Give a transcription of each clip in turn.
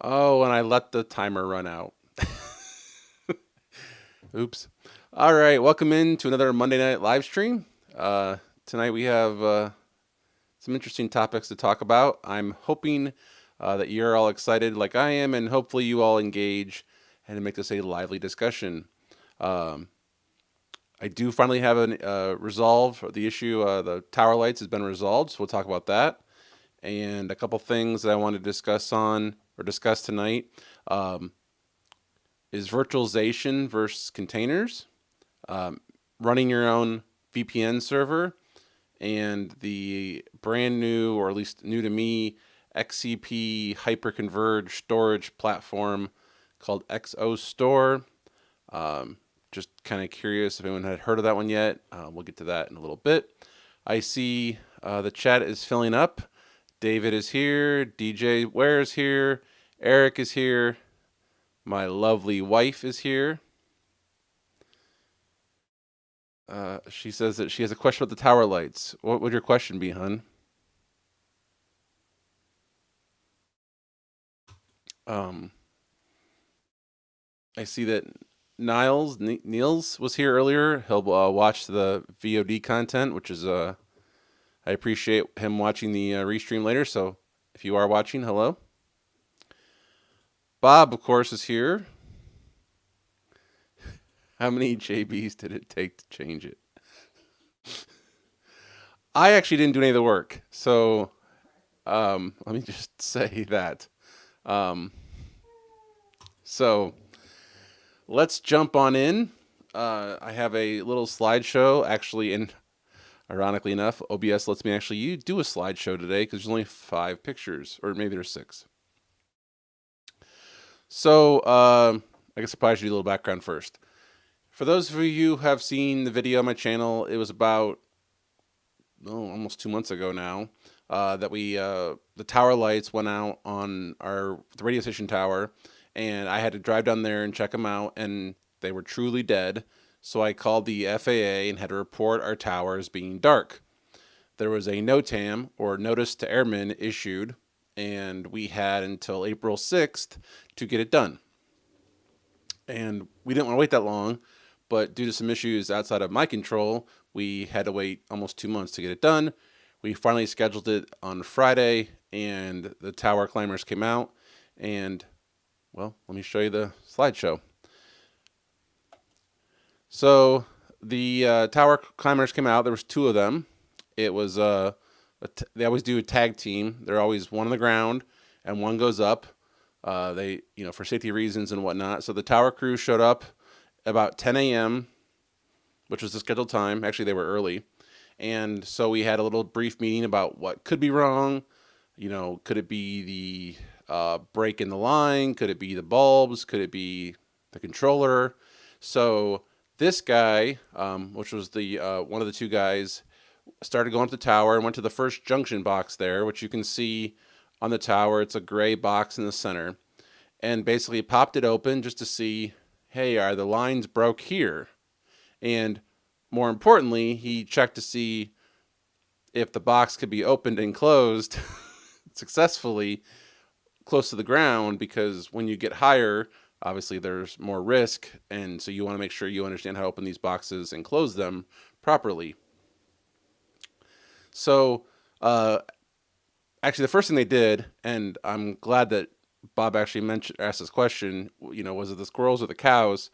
Oh, and I let the timer run out. Oops. All right, welcome in to another Monday night live stream. Uh, Tonight we have some interesting topics to talk about. I'm hoping that you're all excited like I am, and hopefully you all engage and make this a lively discussion. Um, I do finally have a resolve of the issue. The tower lights has been resolved, so we'll talk about that. And a couple things that I want to discuss tonight um, is virtualization versus containers, um, running your own VPN server, and the brand new, or at least new to me, XCP hyperconverged storage platform called XO Store. Um, just kind of curious if anyone had heard of that one yet. We'll get to that in a little bit. I see the chat is filling up. David is here. DJ Ware is here. Eric is here. My lovely wife is here. She says that she has a question about the tower lights. What would your question be, hun? Um, I see that Niels was here earlier. He'll watch the VOD content, which is I appreciate him watching the restream later. So if you are watching, hello. Bob, of course, is here. How many JBs did it take to change it? I actually didn't do any of the work, so let me just say that. Um, so let's jump on in. I have a little slideshow, actually, and ironically enough, OBS lets me actually do a slideshow today because there's only 5 pictures, or maybe there's 6. So I guess I probably should do a little background first. For those of you who have seen the video on my channel, it was about almost 2 months ago now that the tower lights went out on the radio station tower, and I had to drive down there and check them out, and they were truly dead. So I called the FAA and had to report our towers being dark. There was a NOTAM, or Notice to Airmen, issued, and we had until April 6th to get it done. And we didn't want to wait that long, but due to some issues outside of my control, we had to wait almost 2 months to get it done. We finally scheduled it on Friday, and the tower climbers came out, and, well, let me show you the slideshow. So the tower climbers came out. There was 2 of them. It was they always do a tag team. They're always one on the ground and one goes up. They, for safety reasons and whatnot. So the tower crew showed up about 10 a.m., which was the scheduled time. Actually, they were early. And so we had a little brief meeting about what could be wrong. Could it be the break in the line? Could it be the bulbs? Could it be the controller? So this guy, which was the one of the 2 guys, started going up the tower and went to the first junction box there, which you can see on the tower. It's a gray box in the center, and basically popped it open just to see, hey, are the lines broke here? And more importantly, he checked to see if the box could be opened and closed successfully close to the ground, because when you get higher, obviously there's more risk, and so you want to make sure you understand how to open these boxes and close them properly. So actually the first thing they did, and I'm glad that Bob actually asked this question, was it the squirrels or the cows?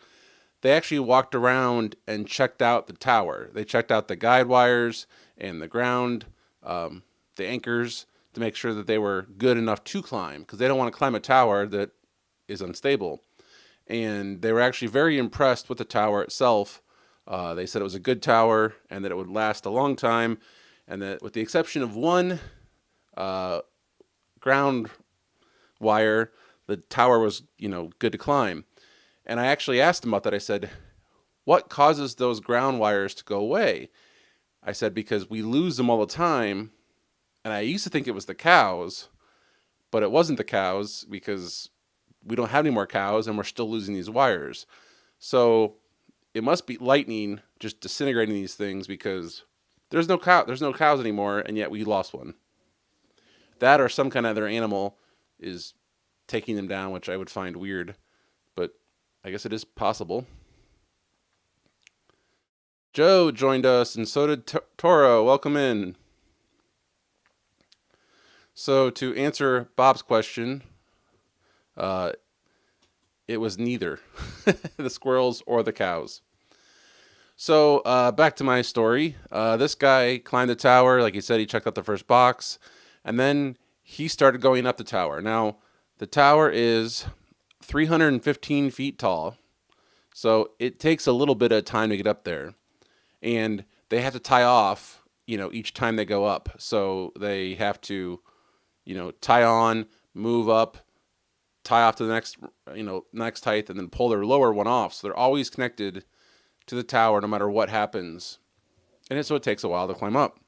They actually walked around and checked out the tower. They checked out the guide wires and the ground, the anchors, to make sure that they were good enough to climb, because they don't want to climb a tower that is unstable. And they were actually very impressed with the tower itself. They said it was a good tower and that it would last a long time, and that with the exception of one ground wire, the tower was, good to climb. And I actually asked him about that. I said, what causes those ground wires to go away? I said, because we lose them all the time. And I used to think it was the cows, but it wasn't the cows, because we don't have any more cows and we're still losing these wires. So it must be lightning just disintegrating these things, because there's no cows anymore, and yet we lost one. That or some kind of other animal is taking them down, which I would find weird, but I guess it is possible. Joe joined us, and so did Toro. Welcome in. So to answer Bob's question, uh, it was neither the squirrels or the cows. So back to my story. This guy climbed the tower. Like he said, he checked out the first box, and then he started going up the tower. Now, the tower is 315 feet tall, so it takes a little bit of time to get up there. And they have to tie off, each time they go up. So they have to, tie on, move up, tie off to the next height, and then pull their lower one off. So they're always connected to the tower no matter what happens. And so it takes a while to climb up.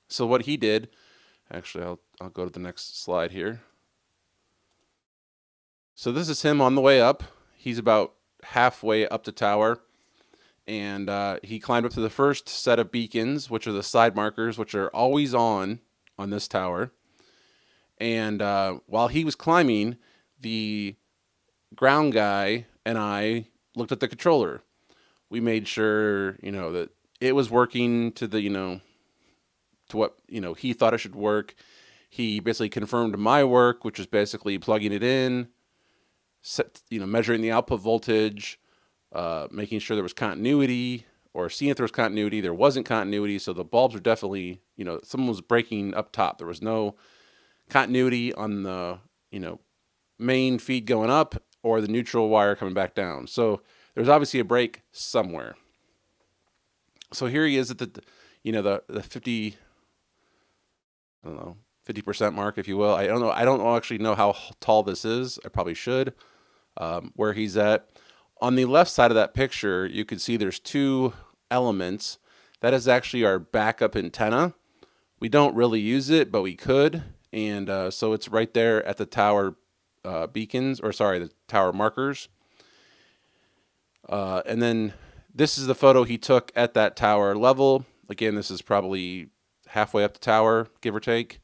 So what he did, actually, I'll go to the next slide here. So this is him on the way up. He's about halfway up the tower. And he climbed up to the first set of beacons, which are the side markers, which are always on this tower. And while he was climbing, the ground guy and I looked at the controller. We made sure, that it was working to the, to what, he thought it should work. He basically confirmed my work, which was basically plugging it in, measuring the output voltage, making sure there was continuity, or seeing if there was continuity. There wasn't continuity, so the bulbs were definitely, someone was breaking up top. There was no continuity on the, main feed going up or the neutral wire coming back down. So there's obviously a break somewhere. So here he is at the 50, I don't know, 50% mark, if you will. I don't actually know how tall this is. I probably should. Where he's at. On the left side of that picture, you can see there's two elements. That is actually our backup antenna. We don't really use it, but we could. And so it's right there at the tower the tower markers. And then this is the photo he took at that tower level. Again, this is probably halfway up the tower, give or take.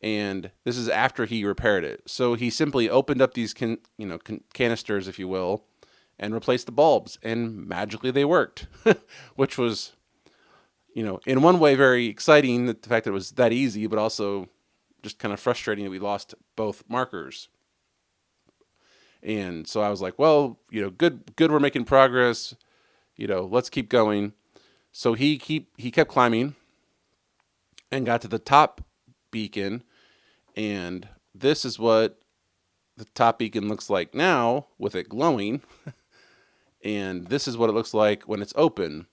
And this is after he repaired it. So he simply opened up these canisters, if you will, and replaced the bulbs, and magically they worked, which was, in one way very exciting, the fact that it was that easy, but also just kind of frustrating that we lost both markers. And so I was like, well, good, we're making progress, let's keep going. So he kept climbing and got to the top beacon, and this is what the top beacon looks like now with it glowing. And this is what it looks like when it's open.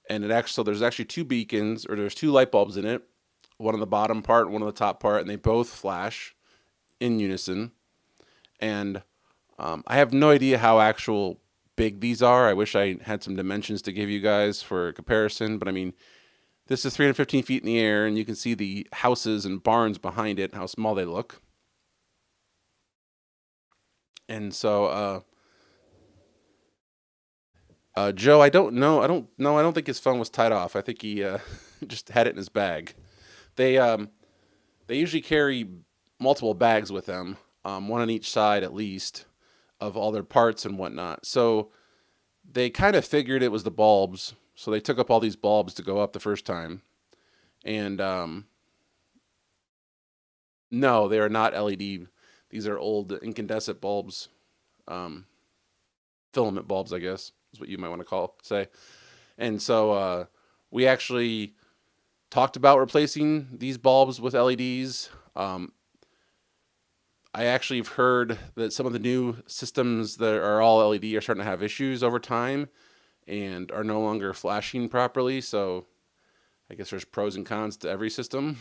And so there's actually two beacons, or there's two light bulbs in it, one on the bottom part, one on the top part, and they both flash in unison. And I have no idea how actual big these are. I wish I had some dimensions to give you guys for comparison, but I mean, this is 315 feet in the air, and you can see the houses and barns behind it, how small they look. And so, Joe, I don't think his phone was tied off. I think he just had it in his bag. They usually carry multiple bags with them, one on each side at least, of all their parts and whatnot. So they kind of figured it was the bulbs. So they took up all these bulbs to go up the first time. And no, they are not LED. These are old incandescent bulbs, filament bulbs, I guess is what you might want to say. And so we actually talked about replacing these bulbs with LEDs. I actually have heard that some of the new systems that are all LED are starting to have issues over time and are no longer flashing properly. So I guess there's pros and cons to every system.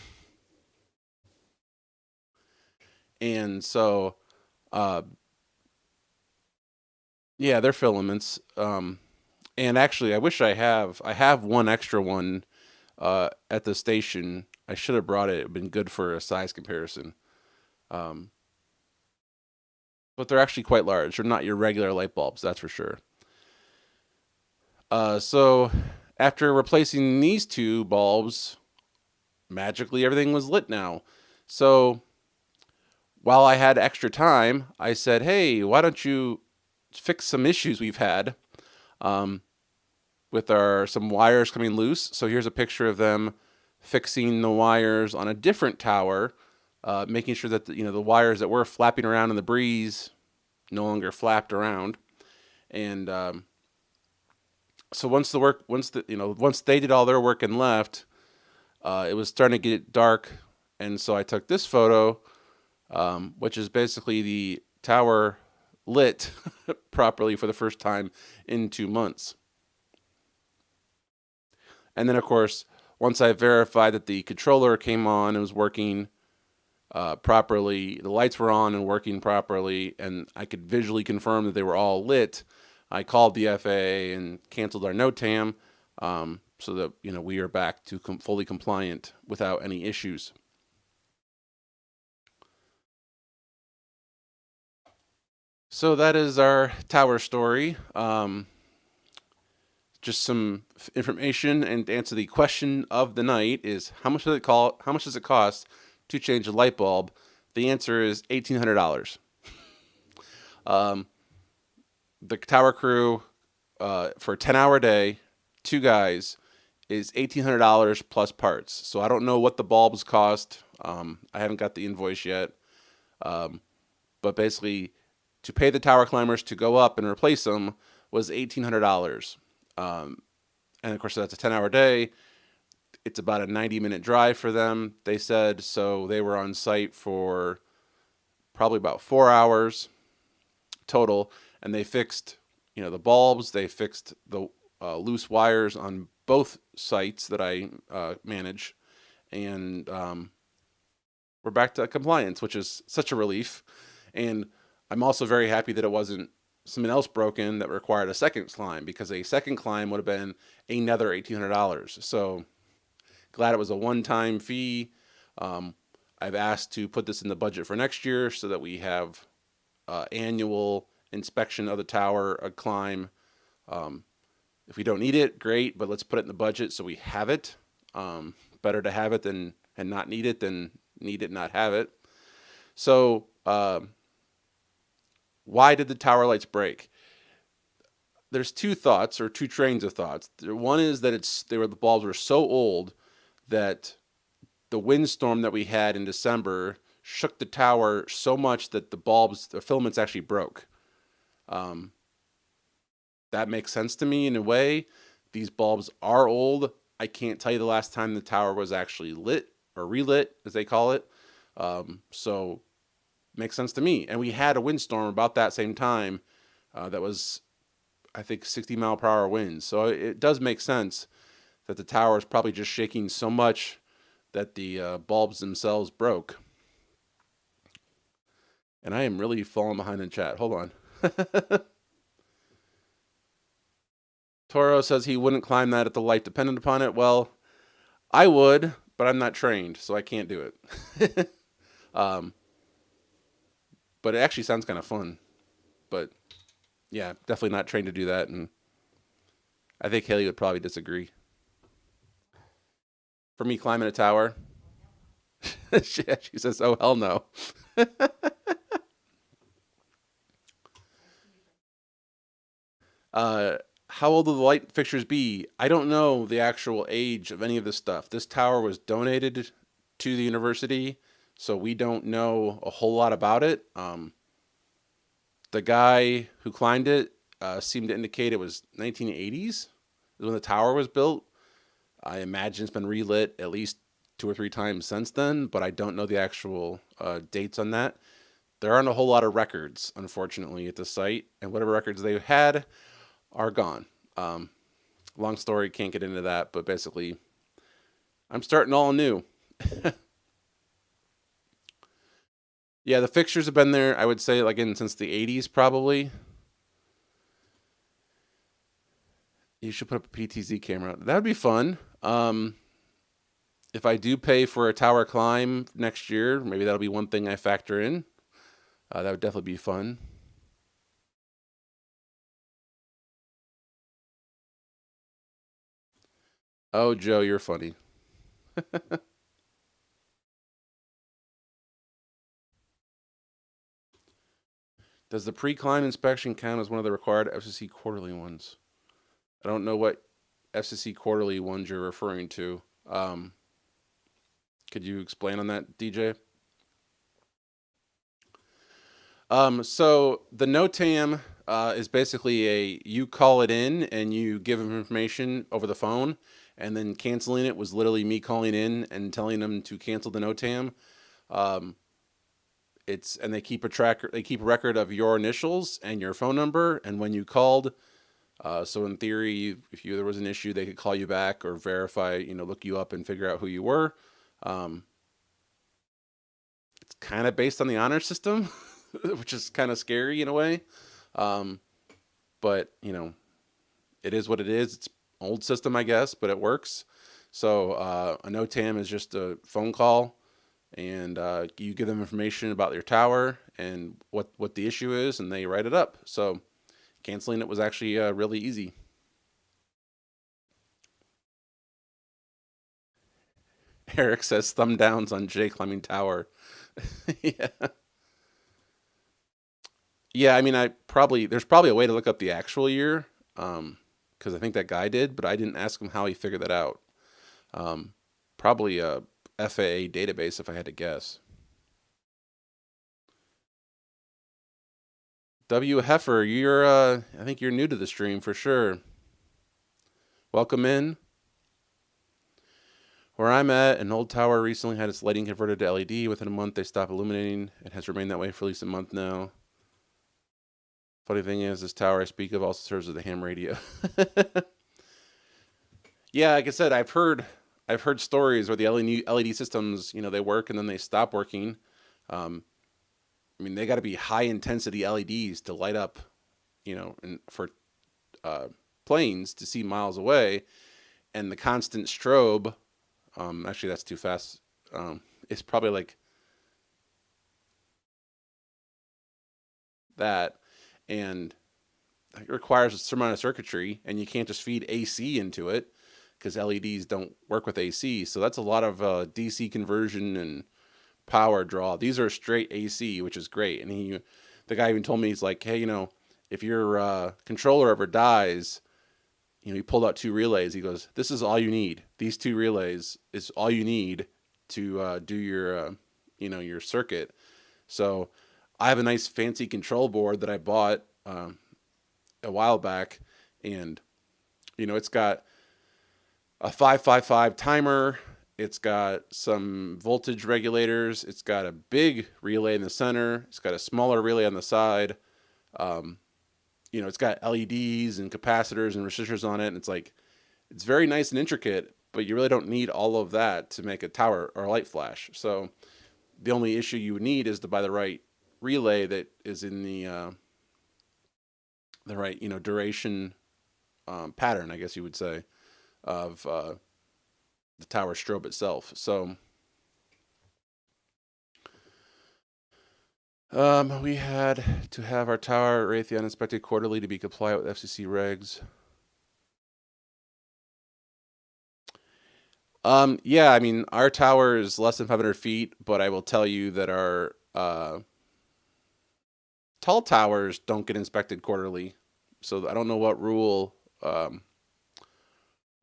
And so, yeah, they're filaments. And actually, I wish I have one extra one at the station. I should have brought it. It'd been good for a size comparison. But they're actually quite large. They're not your regular light bulbs, that's for sure. So after replacing these two bulbs, magically everything was lit now. So while I had extra time, I said, hey, why don't you fix some issues we've had? with some wires coming loose. So here's a picture of them fixing the wires on a different tower, making sure that the wires that were flapping around in the breeze no longer flapped around. And so once they did all their work and left, it was starting to get dark, and so I took this photo, which is basically the tower lit properly for the first time in 2 months. And then, of course, once I verified that the controller came on and was working properly, the lights were on and working properly, and I could visually confirm that they were all lit, I called the FAA and canceled our NOTAM, so that we are back to fully compliant without any issues. So that is our tower story. Just some information, and to answer the question of the night is how much does it cost to change a light bulb? The answer is $1,800. The tower crew for a 10-hour day, 2 guys, is $1,800 plus parts. So I don't know what the bulbs cost. I haven't got the invoice yet. But basically, to pay the tower climbers to go up and replace them was $1,800. And of course, that's a 10-hour day. It's about a 90-minute drive for them, they said. So they were on site for probably about 4 hours total. And they fixed, the bulbs. They fixed the loose wires on both sites that I manage. And we're back to compliance, which is such a relief. And I'm also very happy that it wasn't something else broken that required a second climb, because a second climb would have been another $1,800. So glad it was a one-time fee. I've asked to put this in the budget for next year so that we have annual inspection of the tower, a climb. If we don't need it, great, but let's put it in the budget so we have it. Better to have it and not need it than need it and not have it. So why did the tower lights break? There's two thoughts, or two trains of thoughts. One is that the bulbs were so old that the windstorm that we had in December shook the tower so much that the filaments actually broke. That makes sense to me in a way. These bulbs are old. I can't tell you the last time the tower was actually lit or relit, as they call it. So makes sense to me. And we had a windstorm about that same time that was, I think, 60-mile-per-hour winds. So it does make sense that the tower is probably just shaking so much that the bulbs themselves broke. And I am really falling behind in chat. Hold on. Toro says he wouldn't climb that if the light depended upon it. Well, I would, but I'm not trained, so I can't do it. But it actually sounds kind of fun. But yeah, definitely not trained to do that, and I think Haley would probably disagree. For me, climbing a tower, she says, "Oh hell no." How old will the light fixtures be? I don't know the actual age of any of this stuff. This tower was donated to the university, so we don't know a whole lot about it. The guy who climbed it seemed to indicate it was 1980s when the tower was built. I imagine it's been relit at least 2 or 3 times since then, but I don't know the actual dates on that. There aren't a whole lot of records, unfortunately, at the site, and whatever records they had are gone. Long story, can't get into that, but basically, I'm starting all new. Yeah, the fixtures have been there, I would say, since the 80s, probably. You should put up a PTZ camera. That would be fun. If I do pay for a tower climb next year, maybe that'll be one thing I factor in. That would definitely be fun. Oh, Joe, you're funny. Does the pre-climb inspection count as one of the required FCC quarterly ones? I don't know what FCC quarterly ones you're referring to. Could you explain on that, DJ? So the NOTAM is basically you call it in and you give them information over the phone, and then canceling it was literally me calling in and telling them to cancel the NOTAM. Um, and they keep a record of your initials and your phone number and when you called. So in theory, if there was an issue, they could call you back or verify, look you up and figure out who you were. Um, it's kind of based on the honor system, which is kind of scary in a way. Um, but it is what it is. It's old system, I guess, but it works. So a NOTAM is just a phone call, and you give them information about your tower and what the issue is, and they write it up. So canceling it was actually really easy. Eric says thumb downs on Jay climbing tower. Yeah. Yeah, I mean, there's probably a way to look up the actual year, because I think that guy did, but I didn't ask him how he figured that out. Um, Probably a FAA database, if I had to guess. W Heifer, I think you're new to the stream for sure. Welcome in. Where I'm at, an old tower recently had its lighting converted to LED. Within a month, they stopped illuminating. It has remained that way for at least a month now. Funny thing is, this tower I speak of also serves as a ham radio. Yeah, like I said, I've heard stories where the LED systems, they work and then they stop working. Um, I mean, they got to be high intensity LEDs to light up, and for planes to see miles away, and the constant strobe. Actually, that's too fast. It's probably like that, and it requires a certain amount of circuitry, and you can't just feed AC into it because LEDs don't work with AC. So that's a lot of DC conversion and power draw. These are straight AC, which is great. And the guy even told me, he's like, hey, if your controller ever dies, he pulled out 2 relays. He goes, this is all you need. These 2 relays is all you need to do your circuit. So I have a nice fancy control board that I bought a while back, and it's got a 555 timer. It's got some voltage regulators. It's got a big relay in the center. It's got a smaller relay on the side. It's got LEDs and capacitors and resistors on it. And it's very nice and intricate, but you really don't need all of that to make a tower or a light flash. So the only issue you would need is to buy the right relay that is in the right, duration pattern, I guess you would say, of the tower strobe itself. So we had to have our tower Raytheon inspected quarterly to be compliant with FCC regs. Yeah, I mean, our tower is less than 500 feet, but I will tell you that our tall towers don't get inspected quarterly. So I don't know what rule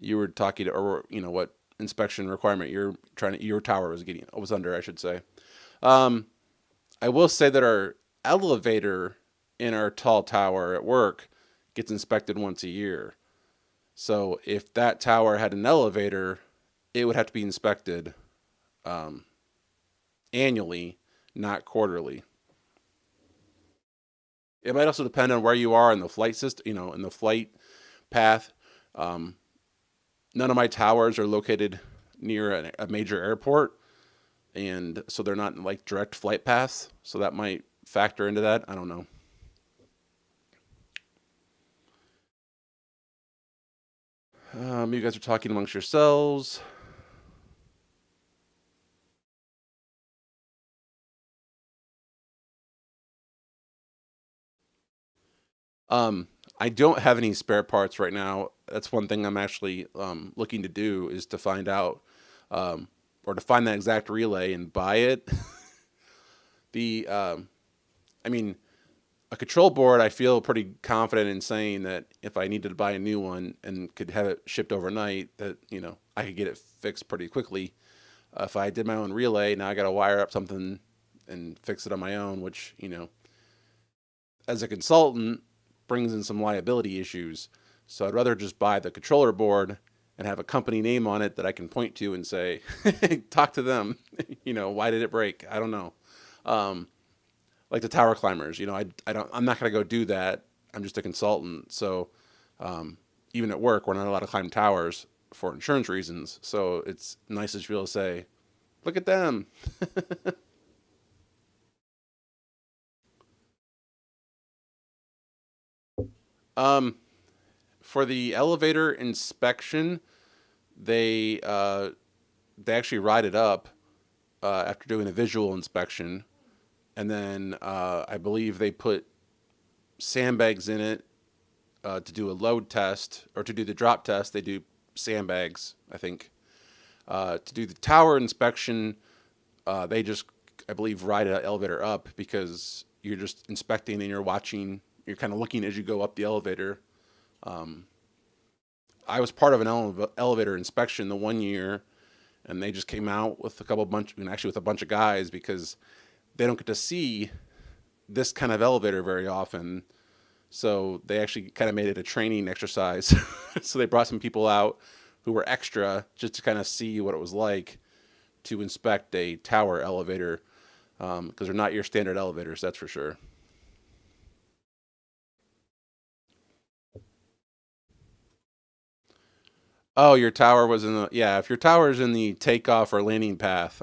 you were talking to, or what inspection requirement your tower was under, I should say. I will say that our elevator in our tall tower at work gets inspected once a year. So if that tower had an elevator, it would have to be inspected annually, not quarterly. It might also depend on where you are in the flight system, in the flight path. None of my towers are located near a major airport, and so they're not in like direct flight paths. So that might factor into that. I don't know. You guys are talking amongst yourselves. I don't have any spare parts right now. That's one thing I'm actually looking to do, is to find out or to find that exact relay and buy it. I mean, A control board, I feel pretty confident in saying that if I needed to buy a new one and could have it shipped overnight, that I could get it fixed pretty quickly. If I did my own relay, now I got to wire up something and fix it on my own, which as a consultant brings in some liability issues. So I'd rather just buy the controller board and have a company name on it that I can point to and say, talk to them. Why did it break? I don't know. Like the tower climbers, I'm not going to go do that. I'm just a consultant. So even at work, we're not allowed to climb towers for insurance reasons. So it's nice to be able to say, look at them. Um, for the elevator inspection, they uh, they actually write it up after doing a visual inspection, and then I believe they put sandbags in it to do a load test or to do the drop test. They do sandbags, I think. To do the tower inspection, they just, I believe, ride an elevator up because you're just inspecting and you're watching. You're kind of looking as you go up the elevator. Um, I was part of an elevator inspection the one year, and they just came out with actually with a bunch of guys because they don't get to see this kind of elevator very often. So they actually kind of made it a training exercise. So they brought some people out who were extra just to kind of see what it was like to inspect a tower elevator because they're not your standard elevators, that's for sure. Oh, your tower was in the yeah. If your tower is in the takeoff or landing path,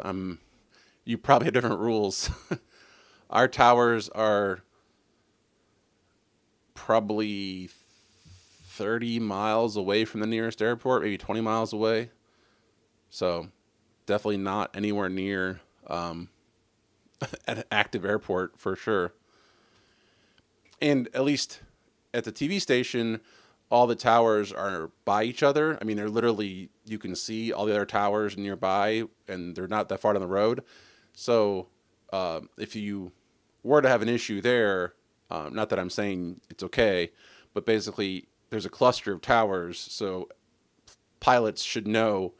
you probably have different rules. Our towers are probably 30 miles away from the nearest airport, maybe 20 miles away. So definitely not anywhere near an active airport for sure. And at least at the TV station, all the towers are by each other. I mean, they're literally, you can see all the other towers nearby, and they're not that far down the road. So if you were to have an issue there, not that I'm saying it's okay, but basically there's a cluster of towers. So pilots should know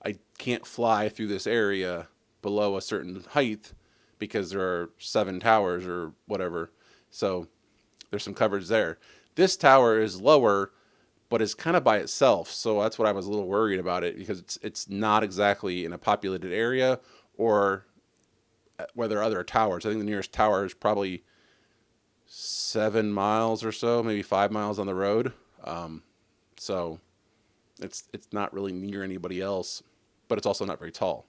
I can't fly through this area below a certain height because there are 7 towers or whatever. So there's some coverage there. This tower is lower, but it's kind of by itself. So that's what I was a little worried about it because it's not exactly in a populated area or where there are other towers. I think the nearest tower is probably 7 miles or so, maybe 5 miles on the road. So it's not really near anybody else, but it's also not very tall.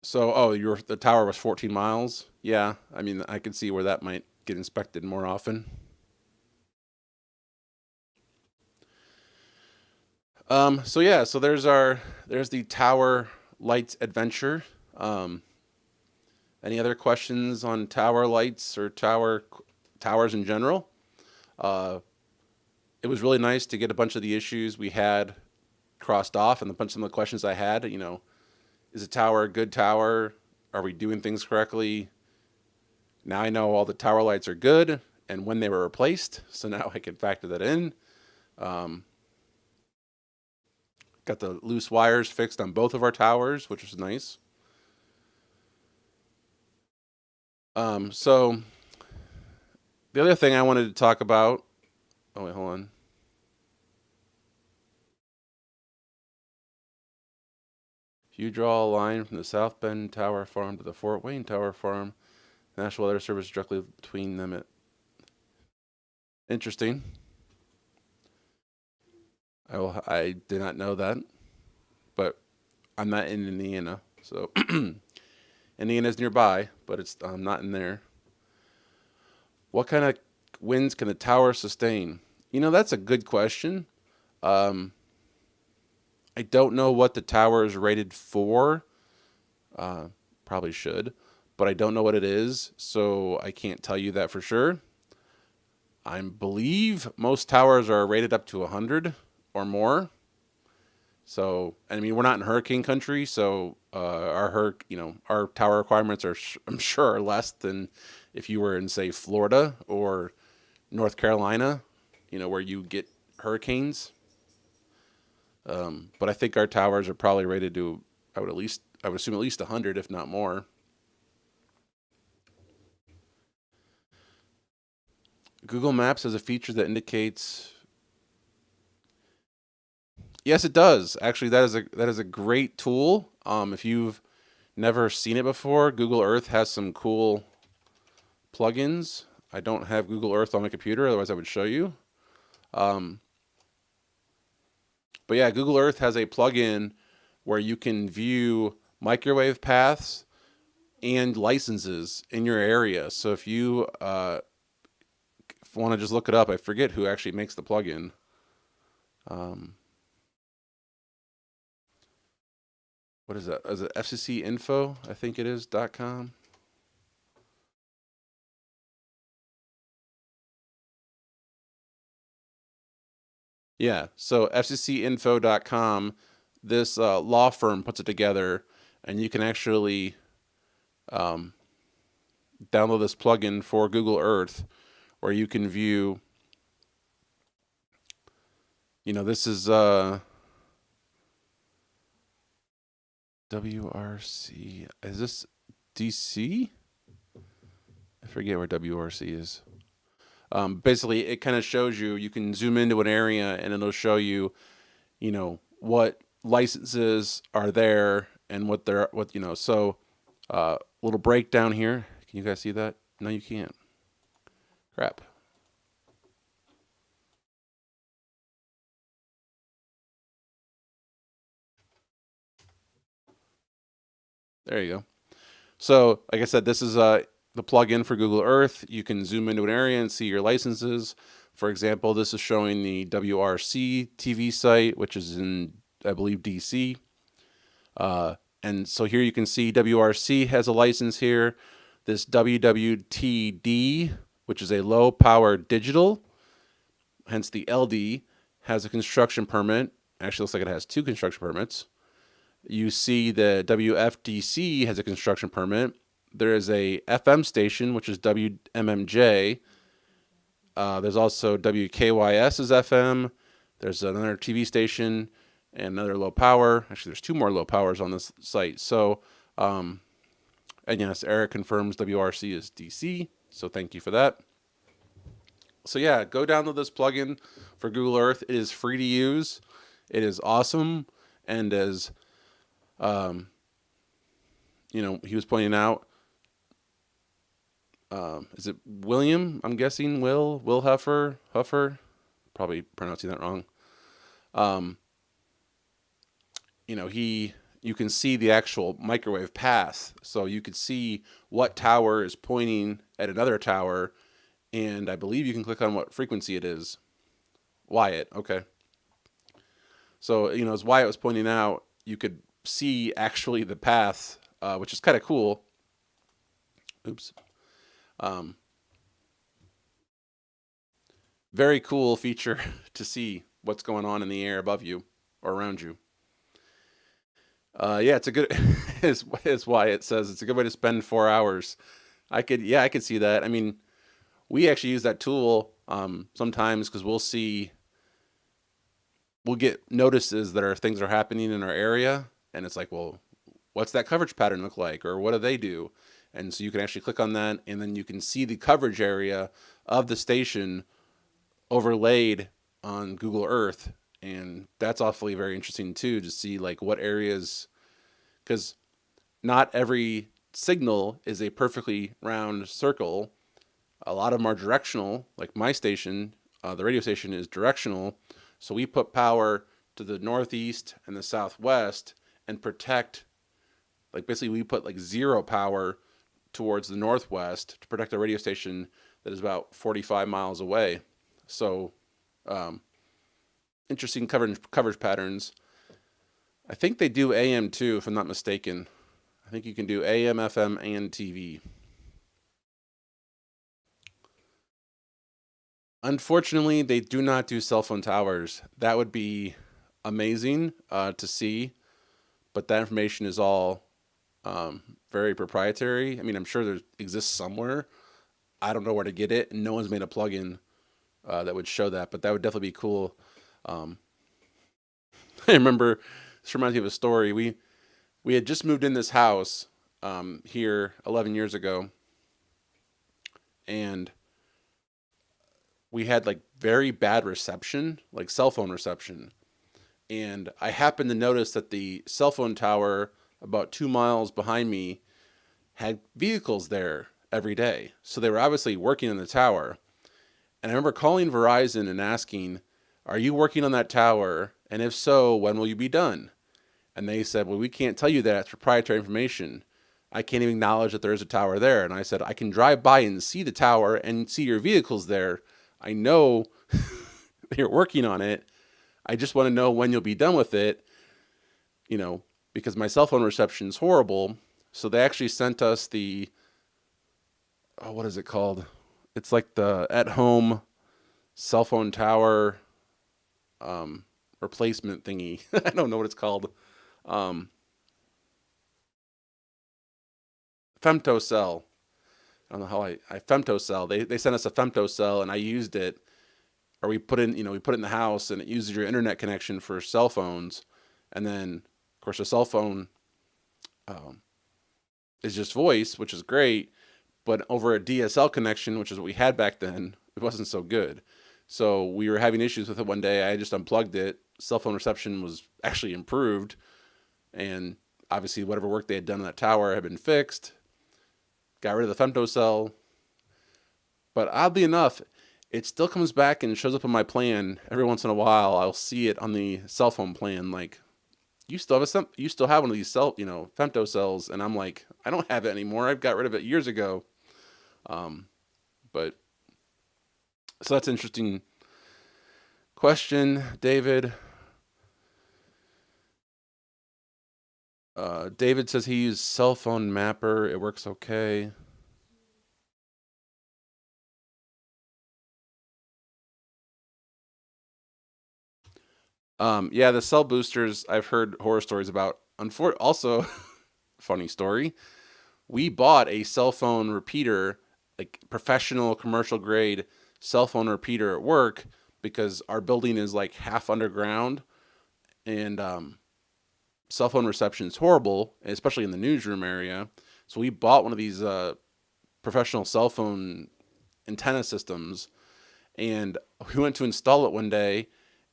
So, oh, the tower was 14 miles. Yeah, I mean, I could see where that might get inspected more often. So yeah, so there's the tower lights adventure. Um, any other questions on tower lights or towers in general? Uh, it was really nice to get a bunch of the issues we had crossed off and a bunch of the questions I had. Is a tower a good tower? Are we doing things correctly? Now I know all the tower lights are good and when they were replaced, so now I can factor that in. Um, got the loose wires fixed on both of our towers, which was nice. So the other thing I wanted to talk about. Oh wait, hold on. If you draw a line from the South Bend Tower Farm to the Fort Wayne Tower Farm, National Weather Service directly between them. Interesting. I did not know that, but I'm not in Indiana, so Indiana's nearby, but it's I'm not in there. What kind of winds can the tower sustain? That's a good question. Um, I don't know what the tower is rated for. Uh, Probably should, but I don't know what it is, so I can't tell you that for sure. I believe most towers are rated up to 100 or more. So, I mean, we're not in hurricane country, so our tower requirements are, I'm sure, are less than if you were in, say, Florida or North Carolina, where you get hurricanes. But I think our towers are probably rated to, I would assume at least 100, if not more. Google Maps has a feature that indicates. Yes, it does. Actually, that is a great tool. If you've never seen it before, Google Earth has some cool plugins. I don't have Google Earth on my computer, otherwise I would show you. Um, but yeah, Google Earth has a plugin where you can view microwave paths and licenses in your area. So if you want to just look it up, I forget who actually makes the plugin. What is that? Is it FCC Info? I think it is .com. Yeah, so FCCinfo.com, this law firm puts it together, and you can actually um, download this plugin for Google Earth, where you can view. This is WRC. Is this DC? I forget where WRC is. Basically, it kind of shows you. You can zoom into an area, and it'll show you, what licenses are there and what. So, little breakdown here. Can you guys see that? No, you can't. Crap. There you go. So, like I said, this is the plugin for Google Earth. You can zoom into an area and see your licenses. For example, this is showing the WRC TV site, which is in, I believe, DC. And so here you can see WRC has a license here. This WWTD, which is a low power digital, hence the LD, has a construction permit. Actually, looks like it has 2 construction permits. You see the WFDC has a construction permit. There is a FM station, which is WMMJ. There's also WKYS is FM. There's another TV station and another low power. Actually, there's 2 more low powers on this site. So, and yes, Eric confirms WRC is DC. So thank you for that. So yeah, go download this plugin for Google Earth. It is free to use. It is awesome. And as he was pointing out, is it William? I'm guessing Will Huffer, probably pronouncing that wrong. You can see the actual microwave path, so you could see what tower is pointing at another tower, and I believe you can click on what frequency it is. Wyatt, okay. So as Wyatt was pointing out, you could see actually the path, which is kind of cool. Oops. Very cool feature to see what's going on in the air above you or around you. Yeah, it's a good. Is why it says it's a good way to spend 4 hours. I could see that. I mean, we actually use that tool sometimes because we'll get notices that things are happening in our area, and it's like, well, what's that coverage pattern look like, or what do they do? And so you can actually click on that, and then you can see the coverage area of the station overlaid on Google Earth, and that's awfully very interesting too, to see like what areas, because not every signal is a perfectly round circle. A lot of them are directional, like my station, the radio station is directional, so we put power to the northeast and the southwest and protect, like basically we put like 0 power towards the northwest to protect a radio station that is about 45 miles away. So interesting coverage patterns. I think they do AM too, if I'm not mistaken. I think you can do AM, FM, and TV. Unfortunately, they do not do cell phone towers. That would be amazing to see, but that information is all very proprietary. I mean, I'm sure there exists somewhere. I don't know where to get it, and no one's made a plugin that would show that, but that would definitely be cool. Um, I remember this reminds me of a story. We had just moved in this house here 11 years ago, and we had like very bad reception, like cell phone reception. And I happened to notice that the cell phone tower about 2 miles behind me had vehicles there every day. So they were obviously working on the tower. And I remember calling Verizon and asking, "Are you working on that tower? And if so, when will you be done?" And they said, "Well, we can't tell you that. It's proprietary information. I can't even acknowledge that there is a tower there." And I said, "I can drive by and see the tower and see your vehicles there. I know you're working on it. I just want to know when you'll be done with it, you know, because my cell phone reception is horrible." So they actually sent us the, oh, what is it called? It's like the at-home cell phone tower replacement thingy. I don't know what it's called. Um, femtocell. I don't know how I femtocell. They sent us a femtocell and I used it, or we put it in the house and it uses your internet connection for cell phones. And then, of course, a cell phone um, is just voice, which is great. But over a DSL connection, which is what we had back then, it wasn't so good. So we were having issues with it one day. I just unplugged it. Cell phone reception was actually improved. And obviously, whatever work they had done on that tower had been fixed. Got rid of the femtocell. But oddly enough, it still comes back and shows up on my plan every once in a while. I'll see it on the cell phone plan, like, you still have one of these femtocells, and I'm like, I don't have it anymore. I've got rid of it years ago. Um, but so that's an interesting question, David. David says he used cell phone mapper. It works okay. Yeah, the cell boosters I've heard horror stories about. Also, funny story. We bought a cell phone repeater, like professional commercial grade cell phone repeater at work because our building is like half underground and cell phone reception is horrible, especially in the newsroom area. So we bought one of these professional cell phone antenna systems and we went to install it one day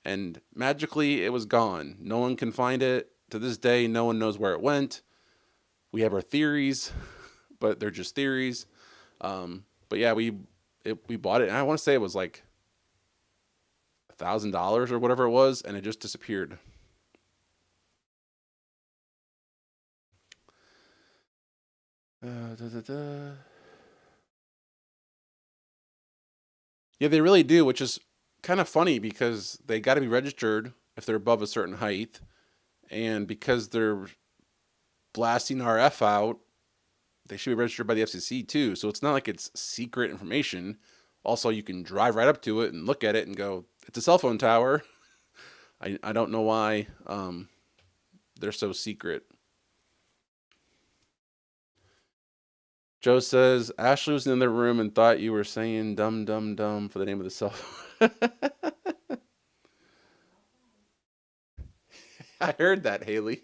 and magically it was gone. No one can find it. To this day, no one knows where it went. We have our theories, but they're just theories. But yeah, we bought it, and I want to say it was like $1,000 or whatever it was, and it just disappeared. Da, da, da. Yeah, they really do, which is kind of funny because they got to be registered if they're above a certain height, and because they're blasting RF out, they should be registered by the FCC too. So it's not like it's secret information. Also, you can drive right up to it and look at it and go, "It's a cell phone tower." I don't know why they're so secret. Joe says Ashley was in the room and thought you were saying "dum dum dum" for the name of the cell phone. I heard that, Haley.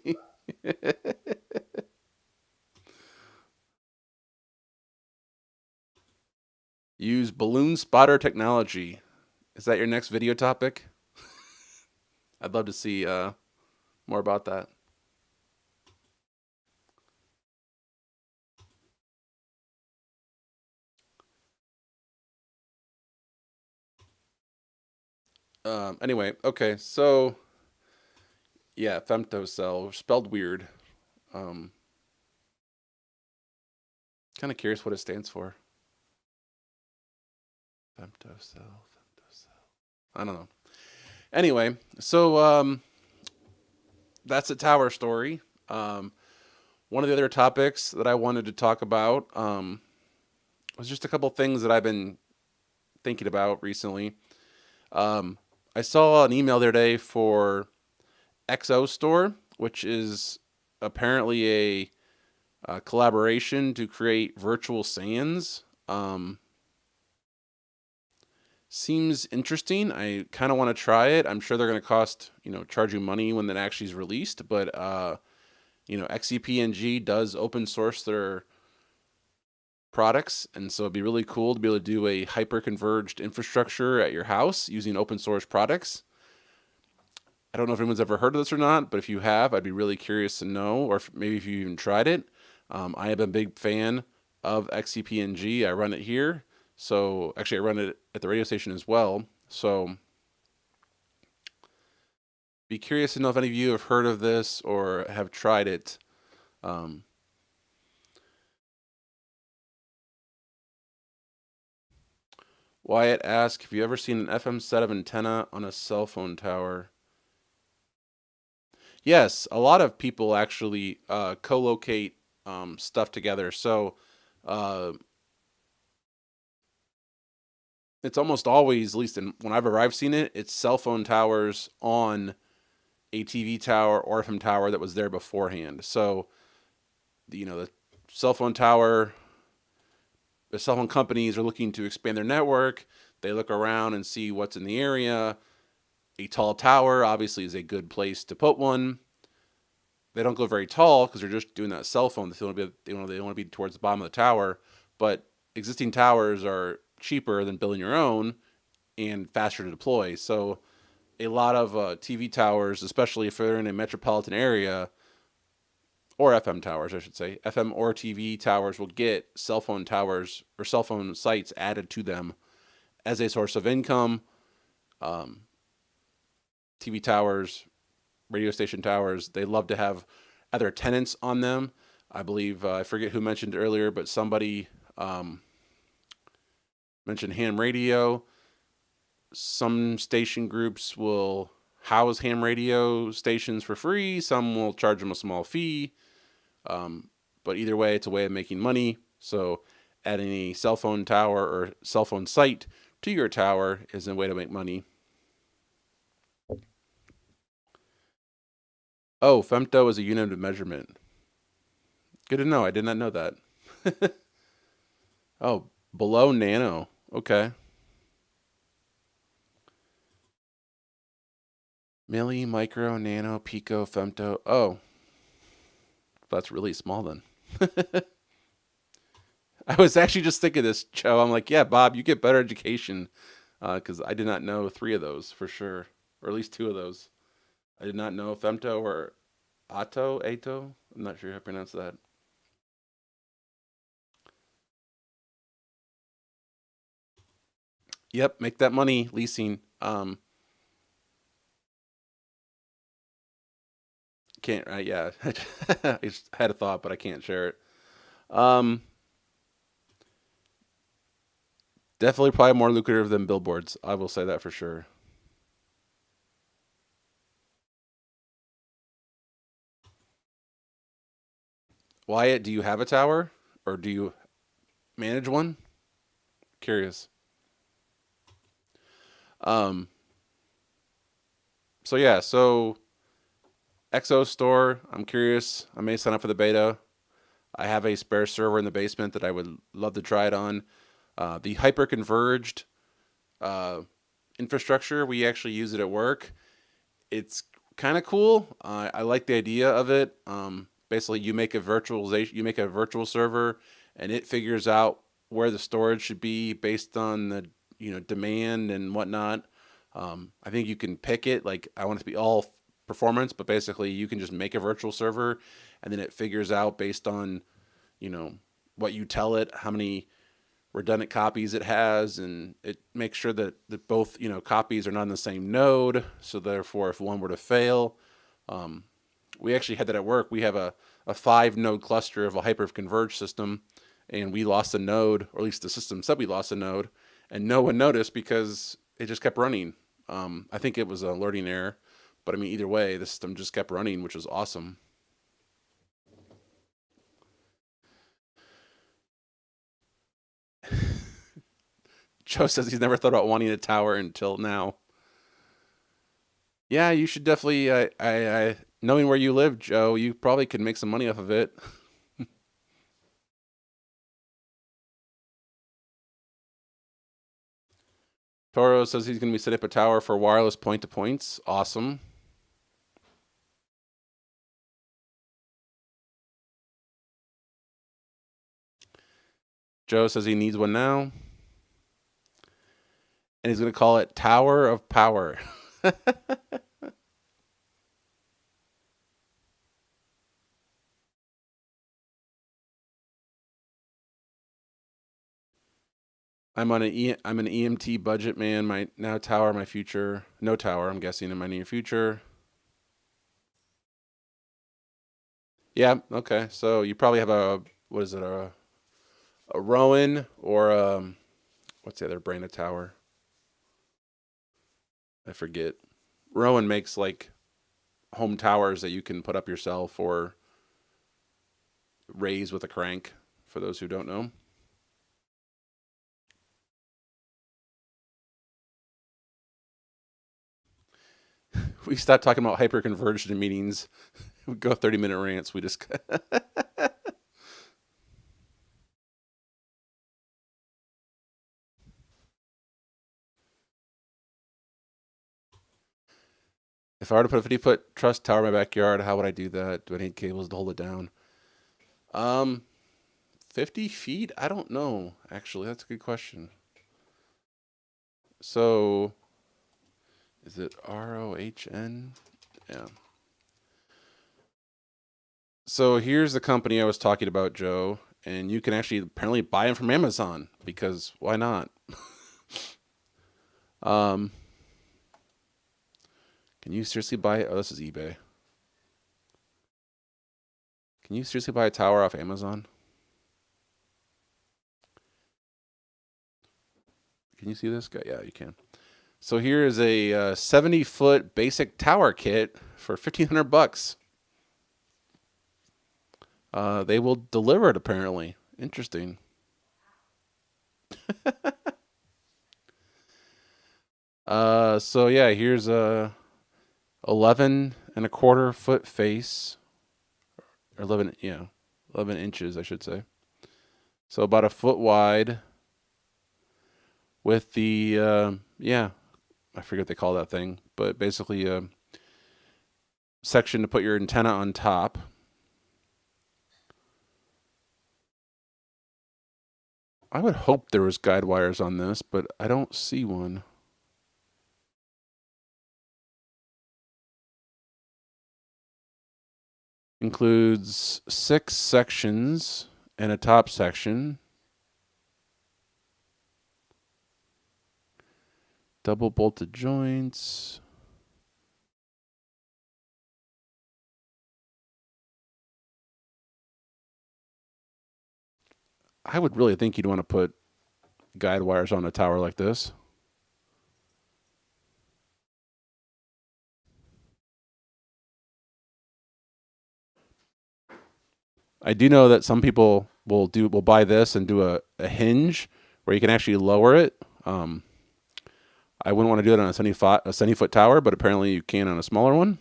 Use balloon spotter technology. Is that your next video topic? I'd love to see more about that. Anyway, okay, so yeah, femtocell spelled weird. Um, Kind of curious what it stands for. Femtocell, femtocell. I don't know. Anyway, so that's a tower story. Um, One of the other topics that I wanted to talk about was just a couple things that I've been thinking about recently. Um, I saw an email the other day for XO Store, which is apparently a collaboration to create virtual sands. Seems interesting. I kind of want to try it. I'm sure they're going to cost, charge you money when that actually is released, but XCP does open source their products, and so it'd be really cool to be able to do a hyper converged infrastructure at your house using open source products. I don't know if anyone's ever heard of this or not, but if you have, I'd be really curious to know, or maybe if you even tried it. I am a big fan of XCP. I run it here. So actually, I run it at the radio station as well. So be curious to know if any of you have heard of this or have tried it. Wyatt asked, have you ever seen an FM set of antenna on a cell phone tower? Yes, a lot of people actually co-locate stuff together. So it's almost always, at least whenever I've seen it, it's cell phone towers on a TV tower or FM tower that was there beforehand. So, the cell phone tower, the cell phone companies are looking to expand their network. They look around and see what's in the area. A tall tower obviously is a good place to put one. They don't go very tall because they're just doing that cell phone. They want to be towards the bottom of the tower. But existing towers are cheaper than building your own and faster to deploy. So a lot of TV towers, especially if they're in a metropolitan area, or FM towers, I should say, FM or TV towers will get cell phone towers or cell phone sites added to them as a source of income. TV towers, radio station towers, they love to have other tenants on them. I believe, I forget who mentioned earlier, but somebody mentioned ham radio. Some station groups will house ham radio stations for free. Some will charge them a small fee. But either way, it's a way of making money. So adding a cell phone tower or cell phone site to your tower is a way to make money. Oh, femto is a unit of measurement. Good to know. I did not know that. Oh, below nano. Okay. Milli, micro, nano, pico, femto. Oh, that's really small then. I was actually just thinking this, Joe. I'm like, yeah, Bob, you get better education because I did not know 3 of those for sure, or at least 2 of those. I did not know femto or ato. I'm not sure how to pronounce that. Yep, make that money leasing. Can't. Yeah, I just had a thought, but I can't share it. Um, Definitely, probably more lucrative than billboards. I will say that for sure. Wyatt, do you have a tower, or do you manage one? Curious. Um, so yeah, so XO Store. I'm curious. I may sign up for the beta. I have a spare server in the basement that I would love to try it on. The hyper converged uh, infrastructure, we actually use it at work. It's kind of cool. I like the idea of it. Basically, you make a virtual server, and it figures out where the storage should be based on the demand and whatnot. I think you can pick it. Like I want it to be all performance, but basically you can just make a virtual server, and then it figures out based on you know what you tell it, how many redundant copies it has, and it makes sure that both copies are not on the same node. So therefore, if one were to fail, um, we actually had that at work. We have a 5 node cluster of a hyper-converged system, and we lost a node, or at least the system said we lost a node, and no one noticed because it just kept running. I think it was a learning error, but I mean, either way, the system just kept running, which was awesome. Joe says he's never thought about wanting a tower until now. Yeah, you should definitely. Knowing where you live, Joe, you probably could make some money off of it. Toro says he's going to be setting up a tower for wireless point-to-points. Awesome. Joe says he needs one now. And he's going to call it Tower of Power. I'm an EMT budget man. My now tower, my future. No tower, I'm guessing, in my near future. Yeah, okay. So you probably have what is it, a Rowan or what's the other brand of tower? I forget. Rowan makes like home towers that you can put up yourself or raise with a crank, for those who don't know. We stopped talking about hyperconverged in meetings. We go 30-minute rants. We just if I were to put a 50-foot truss tower in my backyard, how would I do that? Do I need cables to hold it down? Um, 50 feet? I don't know. Actually, that's a good question. So, is it ROHN? Yeah. So here's the company I was talking about, Joe, and you can actually apparently buy them from Amazon because why not? um, can you seriously buy? Oh, this is eBay. Can you seriously buy a tower off Amazon? Can you see this guy? Yeah, you can. So here is a 70-foot basic tower kit for $1,500. They will deliver it apparently. Interesting. So yeah, here's a 11 1/4 foot face, or 11, yeah, 11 inches, I should say. So about a foot wide with the, yeah, I forget what they call that thing, but basically a section to put your antenna on top. I would hope there was guide wires on this, but I don't see one. Includes 6 sections and a top section. Double bolted joints. I would really think you'd want to put guide wires on a tower like this. I do know that some people will buy this and do a hinge where you can actually lower it. I wouldn't want to do it on a 70-foot tower, but apparently you can on a smaller one.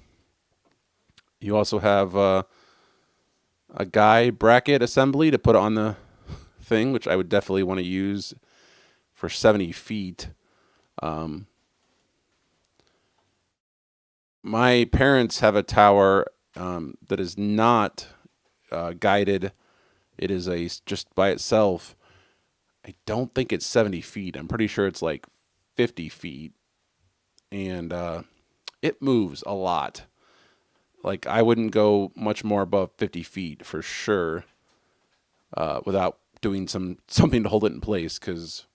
You also have a guy bracket assembly to put on the thing, which I would definitely want to use for 70 feet. My parents have a tower that is not guided. It is just by itself. I don't think it's 70 feet. I'm pretty sure it's like 50 feet. And it moves a lot. Like I wouldn't go much more above 50 feet for sure without doing something to hold it in place, because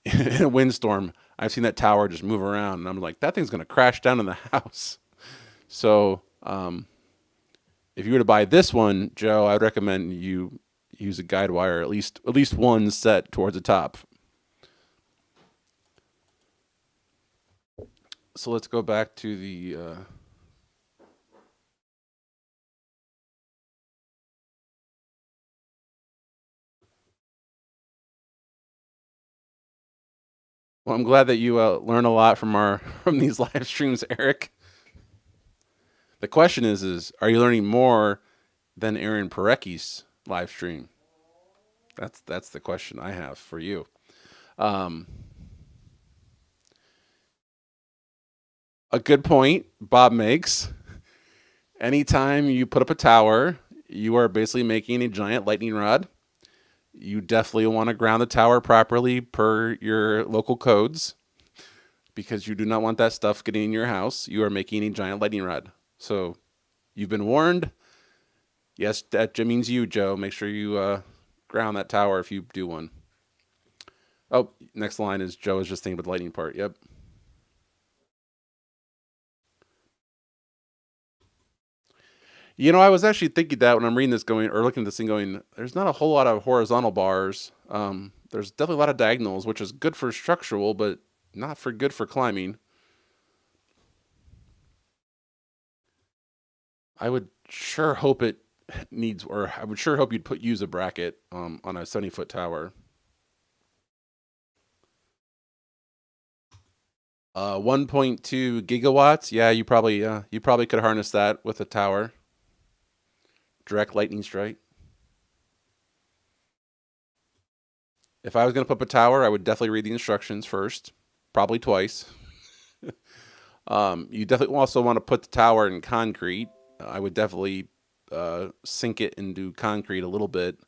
in a windstorm, I've seen that tower just move around, and I'm like, that thing's going to crash down in the house. So if you were to buy this one, Joe, I'd recommend you use a guide wire, at least one set towards the top. So let's go back to the well, I'm glad that you learn a lot from these live streams, Eric. The question is are you learning more than Aaron Parecki's live stream? That's the question I have for you. A good point Bob makes. Anytime you put up a tower, you are basically making a giant lightning rod. You definitely want to ground the tower properly per your local codes because you do not want that stuff getting in your house. You are making a giant lightning rod. So you've been warned. Yes, that means you, Joe. Make sure you ground that tower if you do one. Oh, next line is Joe is just thinking about the lightning part. Yep. I was actually thinking that when I'm reading this going or looking at this thing going, there's not a whole lot of horizontal bars. There's definitely a lot of diagonals, which is good for structural, but not for good for climbing. I would sure hope it needs, or I would sure hope you'd use a bracket on a 70-foot tower. 1.2 gigawatts. Yeah, you probably could harness that with a tower. Direct lightning strike. If I was going to put up a tower, I would definitely read the instructions first, probably twice. You definitely also want to put the tower in concrete. I would definitely sink it into concrete a little bit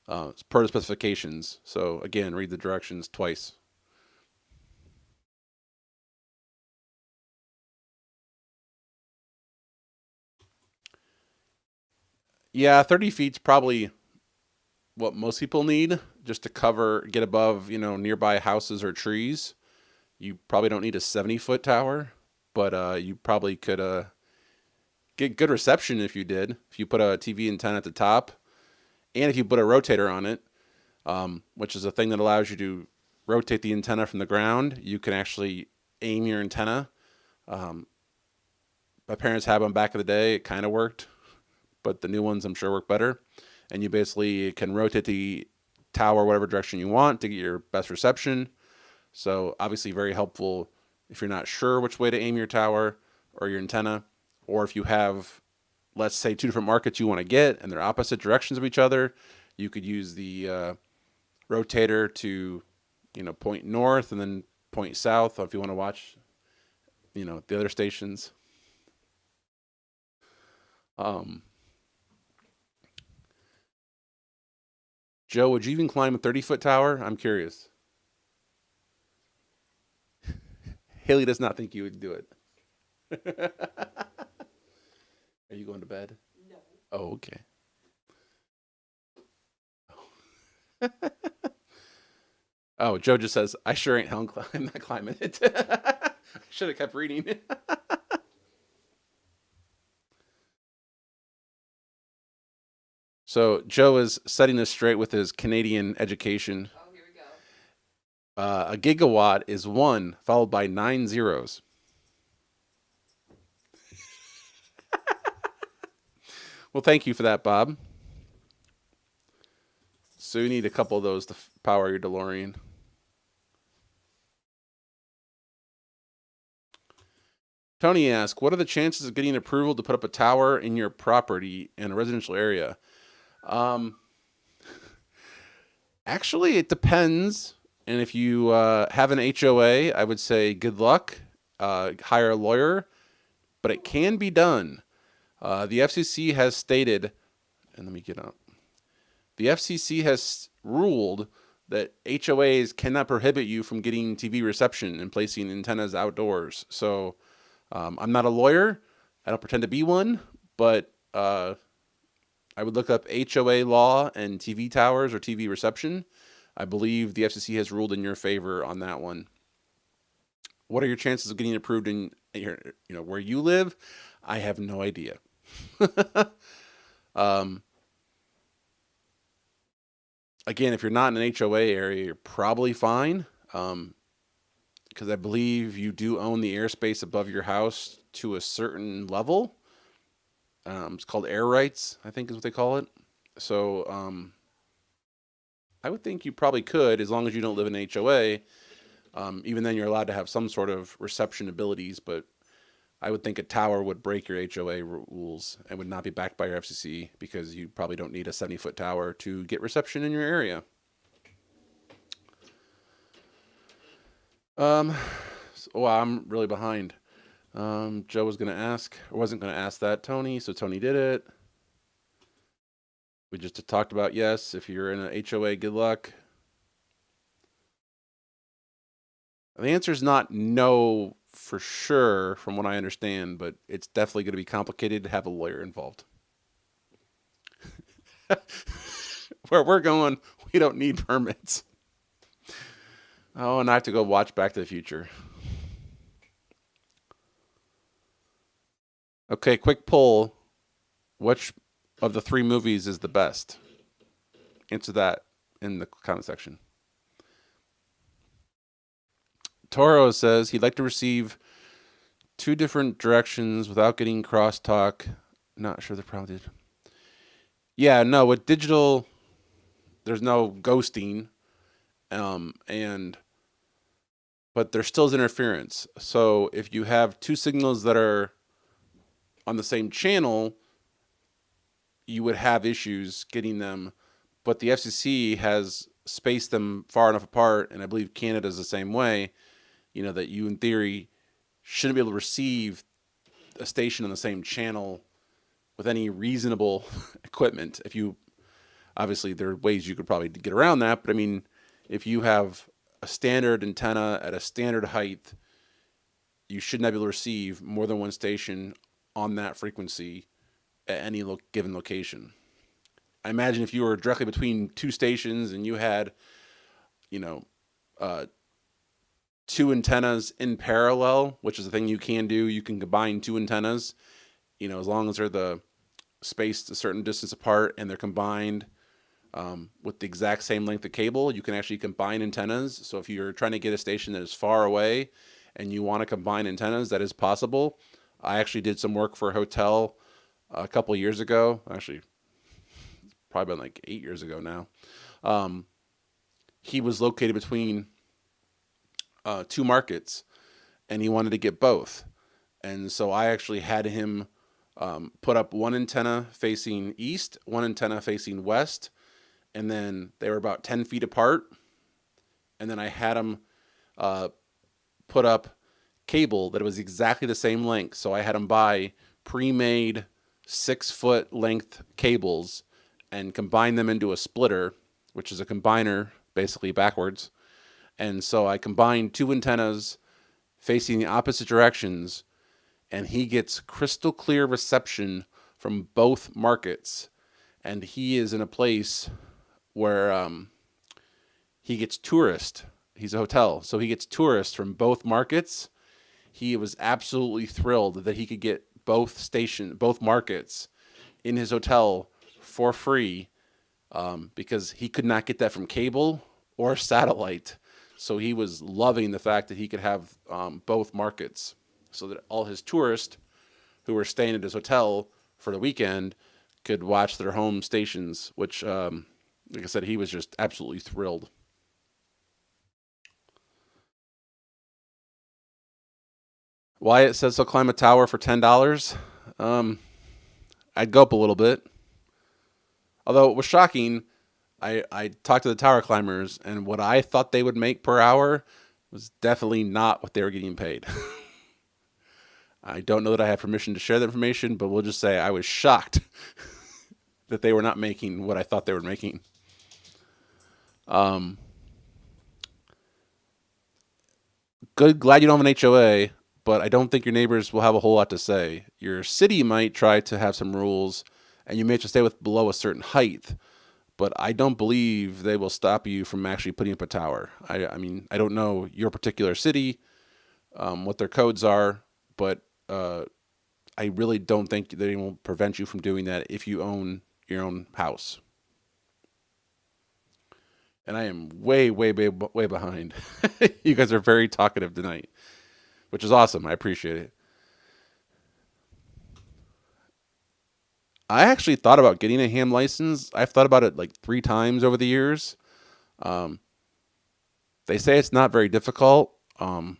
per the specifications. So again, read the directions twice. Yeah, 30 feet's probably what most people need just to get above, nearby houses or trees. You probably don't need a 70-foot tower, but you probably could get good reception if you did. If you put a TV antenna at the top, and if you put a rotator on it, which is a thing that allows you to rotate the antenna from the ground, you can actually aim your antenna. My parents had one back in the day. It kind of worked, but the new ones I'm sure work better. And you basically can rotate the tower whatever direction you want to get your best reception. So obviously very helpful if you're not sure which way to aim your tower or your antenna, or if you have, let's say, two different markets you want to get and they're opposite directions of each other, you could use the rotator to, point north and then point south if you want to watch, the other stations. Um, Joe, would you even climb a 30-foot tower? I'm curious. Haley does not think you would do it. Are you going to bed? No. Oh, okay. Oh, Joe just says, I sure ain't hell. I'm not climbing it. I should have kept reading. So Joe is setting this straight with his Canadian education. Oh, here we go. A gigawatt is one, followed by 9 zeros. Well, thank you for that, Bob. So you need a couple of those to power your DeLorean. Tony asks, what are the chances of getting approval to put up a tower in your property in a residential area? Um, Actually, it depends. And if you have an HOA, I would say good luck. Hire a lawyer, but it can be done. The FCC has stated, and let me get up. The FCC has ruled that HOAs cannot prohibit you from getting TV reception and placing antennas outdoors. So I'm not a lawyer. I don't pretend to be one, but I would look up HOA law and TV towers or TV reception. I believe the FCC has ruled in your favor on that one. What are your chances of getting approved in your, where you live? I have no idea. um, again, if you're not in an HOA area, you're probably fine. Because I believe you do own the airspace above your house to a certain level. It's called air rights, I think is what they call it. So I would think you probably could, as long as you don't live in an HOA. Even then, you're allowed to have some sort of reception abilities, but I would think a tower would break your HOA rules and would not be backed by your FCC because you probably don't need a 70-foot tower to get reception in your area. Wow, I'm really behind. Joe was going to ask, or wasn't going to ask that, Tony, so Tony did it. We just talked about yes. If you're in an HOA, good luck. The answer is not no for sure, from what I understand, but it's definitely going to be complicated to have a lawyer involved. Where we're going, we don't need permits. Oh, and I have to go watch Back to the Future. Okay, quick poll. Which of the three movies is the best? Answer that in the comment section. Toro says he'd like to receive two different directions without getting crosstalk. Not sure the problem is. Yeah, no, with digital, there's no ghosting, and but there still is interference. So if you have two signals that are on the same channel, you would have issues getting them. But the FCC has spaced them far enough apart, and I believe Canada's the same way, that you in theory shouldn't be able to receive a station on the same channel with any reasonable equipment. If you, obviously there are ways you could probably get around that, but I mean, if you have a standard antenna at a standard height, you should not be able to receive more than one station on that frequency at any given location. I imagine if you were directly between two stations and you had, two antennas in parallel, which is a thing you can do. You can combine two antennas, as long as they're spaced a certain distance apart and they're combined with the exact same length of cable. You can actually combine antennas. So if you're trying to get a station that is far away and you want to combine antennas, that is possible. I actually did some work for a hotel a couple of years ago. Actually, it's probably been like 8 years ago now. He was located between two markets, and he wanted to get both. And so I actually had him put up one antenna facing east, one antenna facing west, and then they were about 10 feet apart. And then I had him put up cable that was exactly the same length. So I had him buy pre-made 6-foot length cables and combine them into a splitter, which is a combiner basically backwards. And so I combined two antennas facing the opposite directions, and he gets crystal clear reception from both markets. And he is in a place where he gets tourists. He's a hotel, so he gets tourists from both markets. He was absolutely thrilled that he could get both markets in his hotel for free, because he could not get that from cable or satellite. So he was loving the fact that he could have both markets, so that all his tourists who were staying at his hotel for the weekend could watch their home stations, which, like I said, he was just absolutely thrilled. Wyatt says he'll climb a tower for $10. I'd go up a little bit. Although it was shocking, I talked to the tower climbers, and what I thought they would make per hour was definitely not what they were getting paid. I don't know that I have permission to share that information, but we'll just say I was shocked that they were not making what I thought they were making. Glad you don't have an HOA, but I don't think your neighbors will have a whole lot to say. Your city might try to have some rules, and you may have to stay below a certain height, but I don't believe they will stop you from actually putting up a tower. I mean, I don't know your particular city, what their codes are, but I really don't think they will prevent you from doing that if you own your own house. And I am way, way, way, way behind. You guys are very talkative tonight, which is awesome. I appreciate it. I actually thought about getting a ham license. I've thought about it like 3 times over the years. They say it's not very difficult, and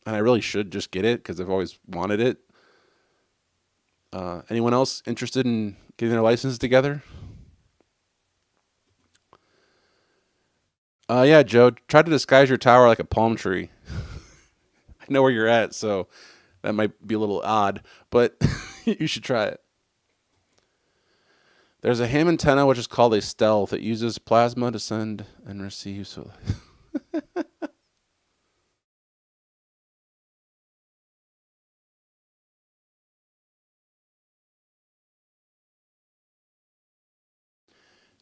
I really should just get it because I've always wanted it. Anyone else interested in getting their license together? Yeah, Joe, try to disguise your tower like a palm tree. I know where you're at, so That might be a little odd, but you should try it. There's a ham antenna which is called a stealth. It uses plasma to send and receive. So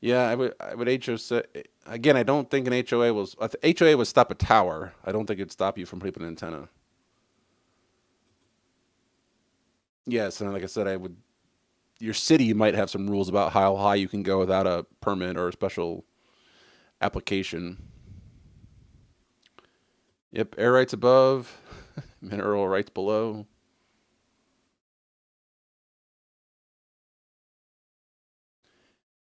yeah, I would HO again. I don't think an HOA was HOA would stop a tower. I don't think it'd stop you from putting up an antenna. Yes, and like I said, I would. Your city might have some rules about how high you can go without a permit or a special application. Yep, air rights above, mineral rights below.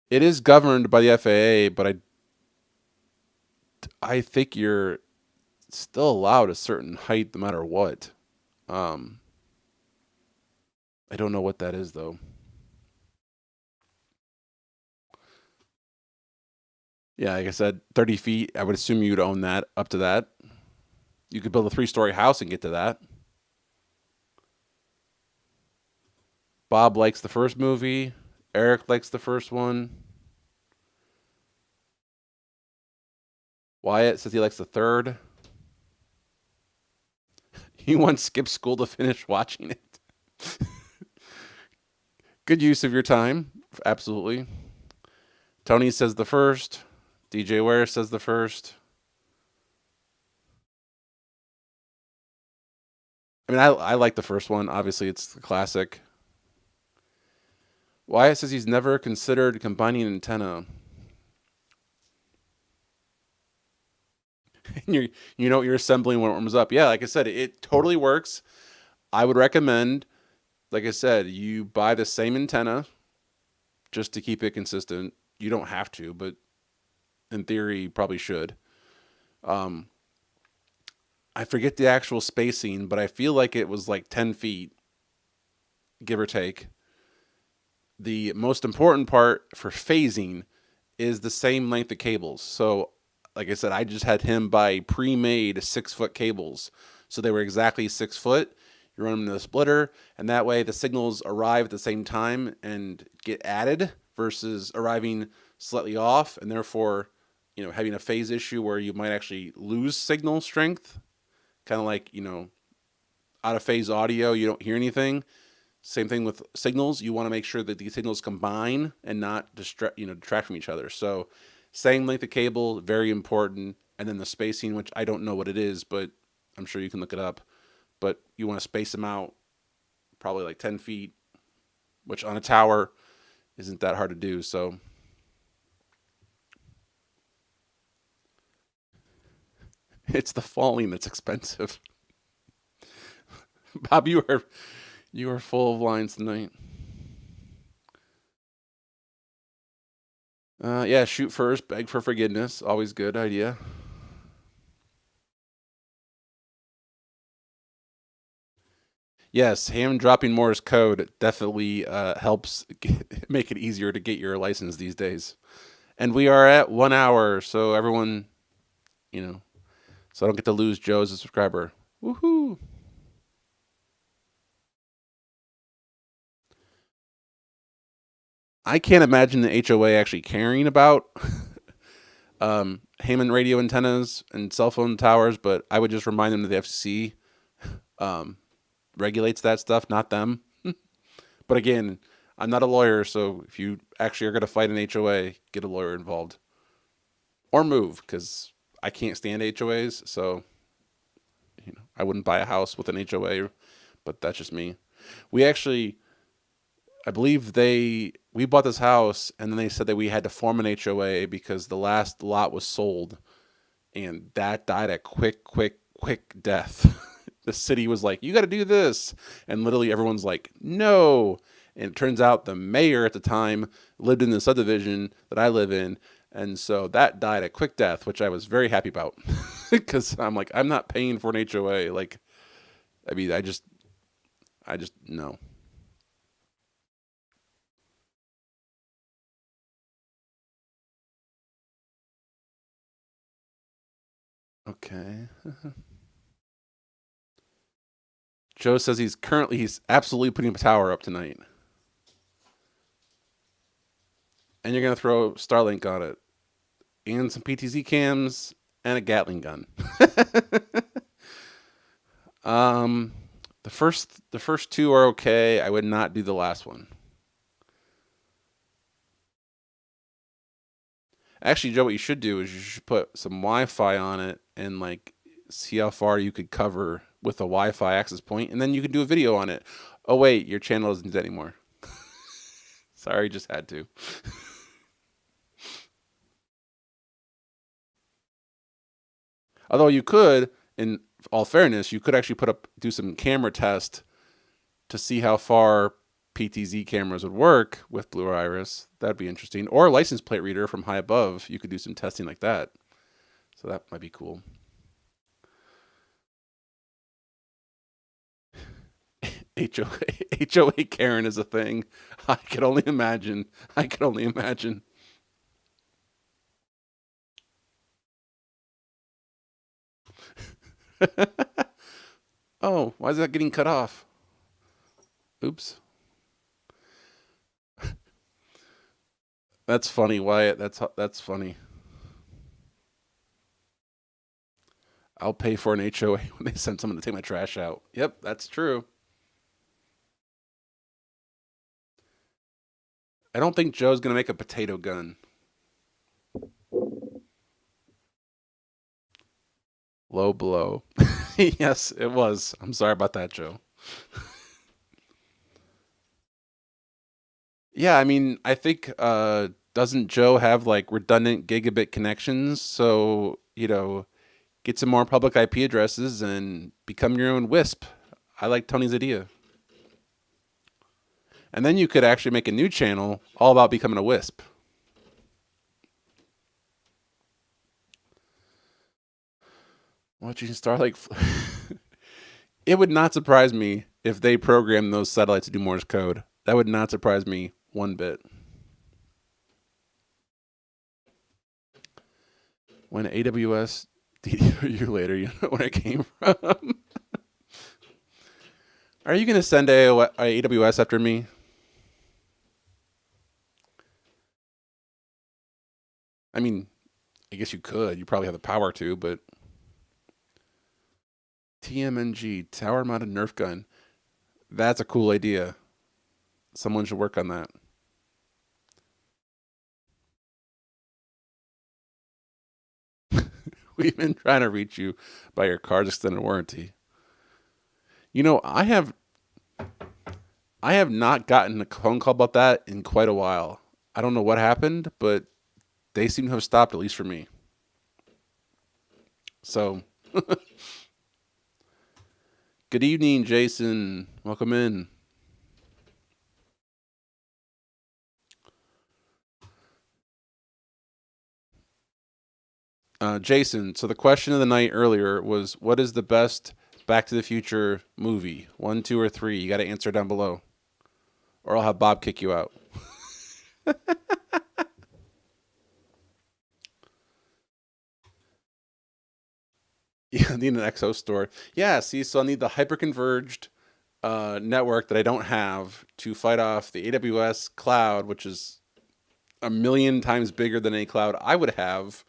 It is governed by the FAA, but I think you're still allowed a certain height no matter what. Um, I don't know what that is though. Yeah, like I said, 30 feet. I would assume you'd own that up to that. You could build a 3-story house and get to that. Bob likes the first movie. Eric likes the first one. Wyatt says he likes the third. He once skipped school to finish watching it. Good use of your time. Absolutely. Tony says the first. DJ Ware says the first. I mean, I like the first one. Obviously, it's the classic. Wyatt says he's never considered combining an antenna. You know what you're assembling when it warms up. Yeah, like I said, it totally works. I would recommend, like I said, you buy the same antenna just to keep it consistent. You don't have to, but in theory, you probably should. Um, I forget the actual spacing, but I feel like it was like 10 feet, give or take. The most important part for phasing is the same length of cables. So, like I said, I just had him buy pre-made 6-foot cables, so they were exactly 6 foot. You run them in the splitter, and that way the signals arrive at the same time and get added versus arriving slightly off, and therefore, having a phase issue where you might actually lose signal strength, kind of like out of phase audio, you don't hear anything. Same thing with signals. You want to make sure that these signals combine and not detract from each other. So, same length of cable, very important. And then the spacing, which I don't know what it is, but I'm sure you can look it up. But you want to space them out probably like 10 feet, which on a tower isn't that hard to do. So, it's the falling that's expensive. Bob, you are full of lines tonight. Yeah, shoot first, beg for forgiveness. Always good idea. Yes, hand dropping Morse code definitely helps make it easier to get your license these days. And we are at 1 hour, so everyone, you know, so I don't get to lose Joe as a subscriber. Woohoo! I can't imagine the HOA actually caring about Hammond radio antennas and cell phone towers, but I would just remind them that the FCC um, regulates that stuff, not them. But again, I'm not a lawyer, so if you actually are going to fight an HOA, get a lawyer involved or move because I can't stand HOAs. So I wouldn't buy a house with an HOA, but that's just me. We actually, I believe we bought this house and then they said that we had to form an HOA because the last lot was sold and that died a quick death. The city was like, you got to do this. And literally everyone's like, no. And it turns out the mayor at the time lived in the subdivision that I live in. And so that died a quick death, which I was very happy about because I'm like, I'm not paying for an HOA. Like, I mean, I just, no. Okay. Joe says he's absolutely putting a tower up tonight. And you're going to throw Starlink on it. And some PTZ cams and a Gatling gun. The first two are okay. I would not do the last one. Actually, Joe, what you should do is you should put some Wi-Fi on it and like see how far you could cover with a Wi-Fi access point, and then you can do a video on it. Oh wait, your channel doesn't do that anymore. Sorry, just had to. Although you could, in all fairness, you could actually do some camera test to see how far PTZ cameras would work with Blue Iris. That'd be interesting. Or a license plate reader from high above. You could do some testing like that. So that might be cool. HOA Karen is a thing. I can only imagine. Oh, why is that getting cut off? Oops. That's funny, Wyatt. That's funny. I'll pay for an HOA when they send someone to take my trash out. Yep, that's true. I don't think Joe's gonna make a potato gun. Low blow. Yes, it was. I'm sorry about that, Joe. Yeah, I mean, I think doesn't Joe have like redundant gigabit connections? So, get some more public IP addresses and become your own WISP. I like Tony's idea. And then you could actually make a new channel all about becoming a WISP. Watching Starlink. It would not surprise me if they programmed those satellites to do Morse code. That would not surprise me one bit. When AWS DDR you later, you know where it came from. Are you going to send AWS after me? I mean, I guess you could. You probably have the power to, but TMNG, tower mounted Nerf gun. That's a cool idea. Someone should work on that. We've been trying to reach you by your car's extended warranty. I have not gotten a phone call about that in quite a while. I don't know what happened, but they seem to have stopped, at least for me. So, good evening, Jason. Welcome in. Jason, so the question of the night earlier was, what is the best Back to the Future movie? 1, 2, or 3? You got to answer down below, or I'll have Bob kick you out. Yeah, I need an XO store. Yeah, see, so I need the hyperconverged network that I don't have to fight off the AWS cloud, which is a million times bigger than any cloud I would have.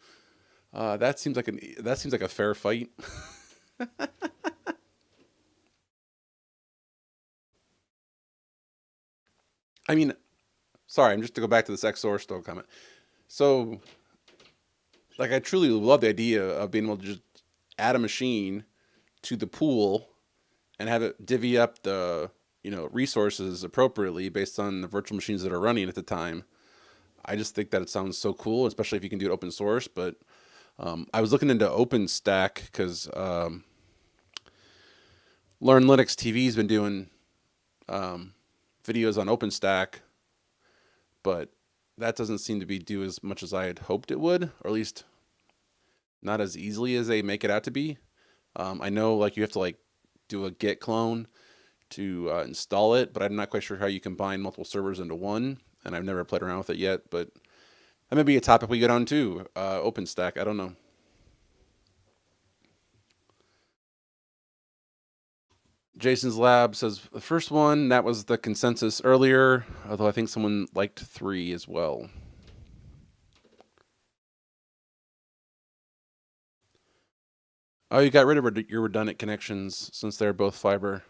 That seems like a fair fight. I mean, sorry, I'm just to go back to this XOR store comment. So, like, I truly love the idea of being able to just add a machine to the pool and have it divvy up the resources appropriately based on the virtual machines that are running at the time. I just think that it sounds so cool, especially if you can do it open source. But I was looking into OpenStack because Learn Linux TV's been doing videos on OpenStack, but that doesn't seem to be do as much as I had hoped it would, or at least not as easily as they make it out to be. I know like you have to like do a git clone to install it, but I'm not quite sure how you combine multiple servers into one, and I've never played around with it yet, but that may be a topic we get on too. OpenStack, I don't know. Jason's Lab says the first one, that was the consensus earlier, although I think someone liked 3 as well. Oh, you got rid of your redundant connections since they're both fiber.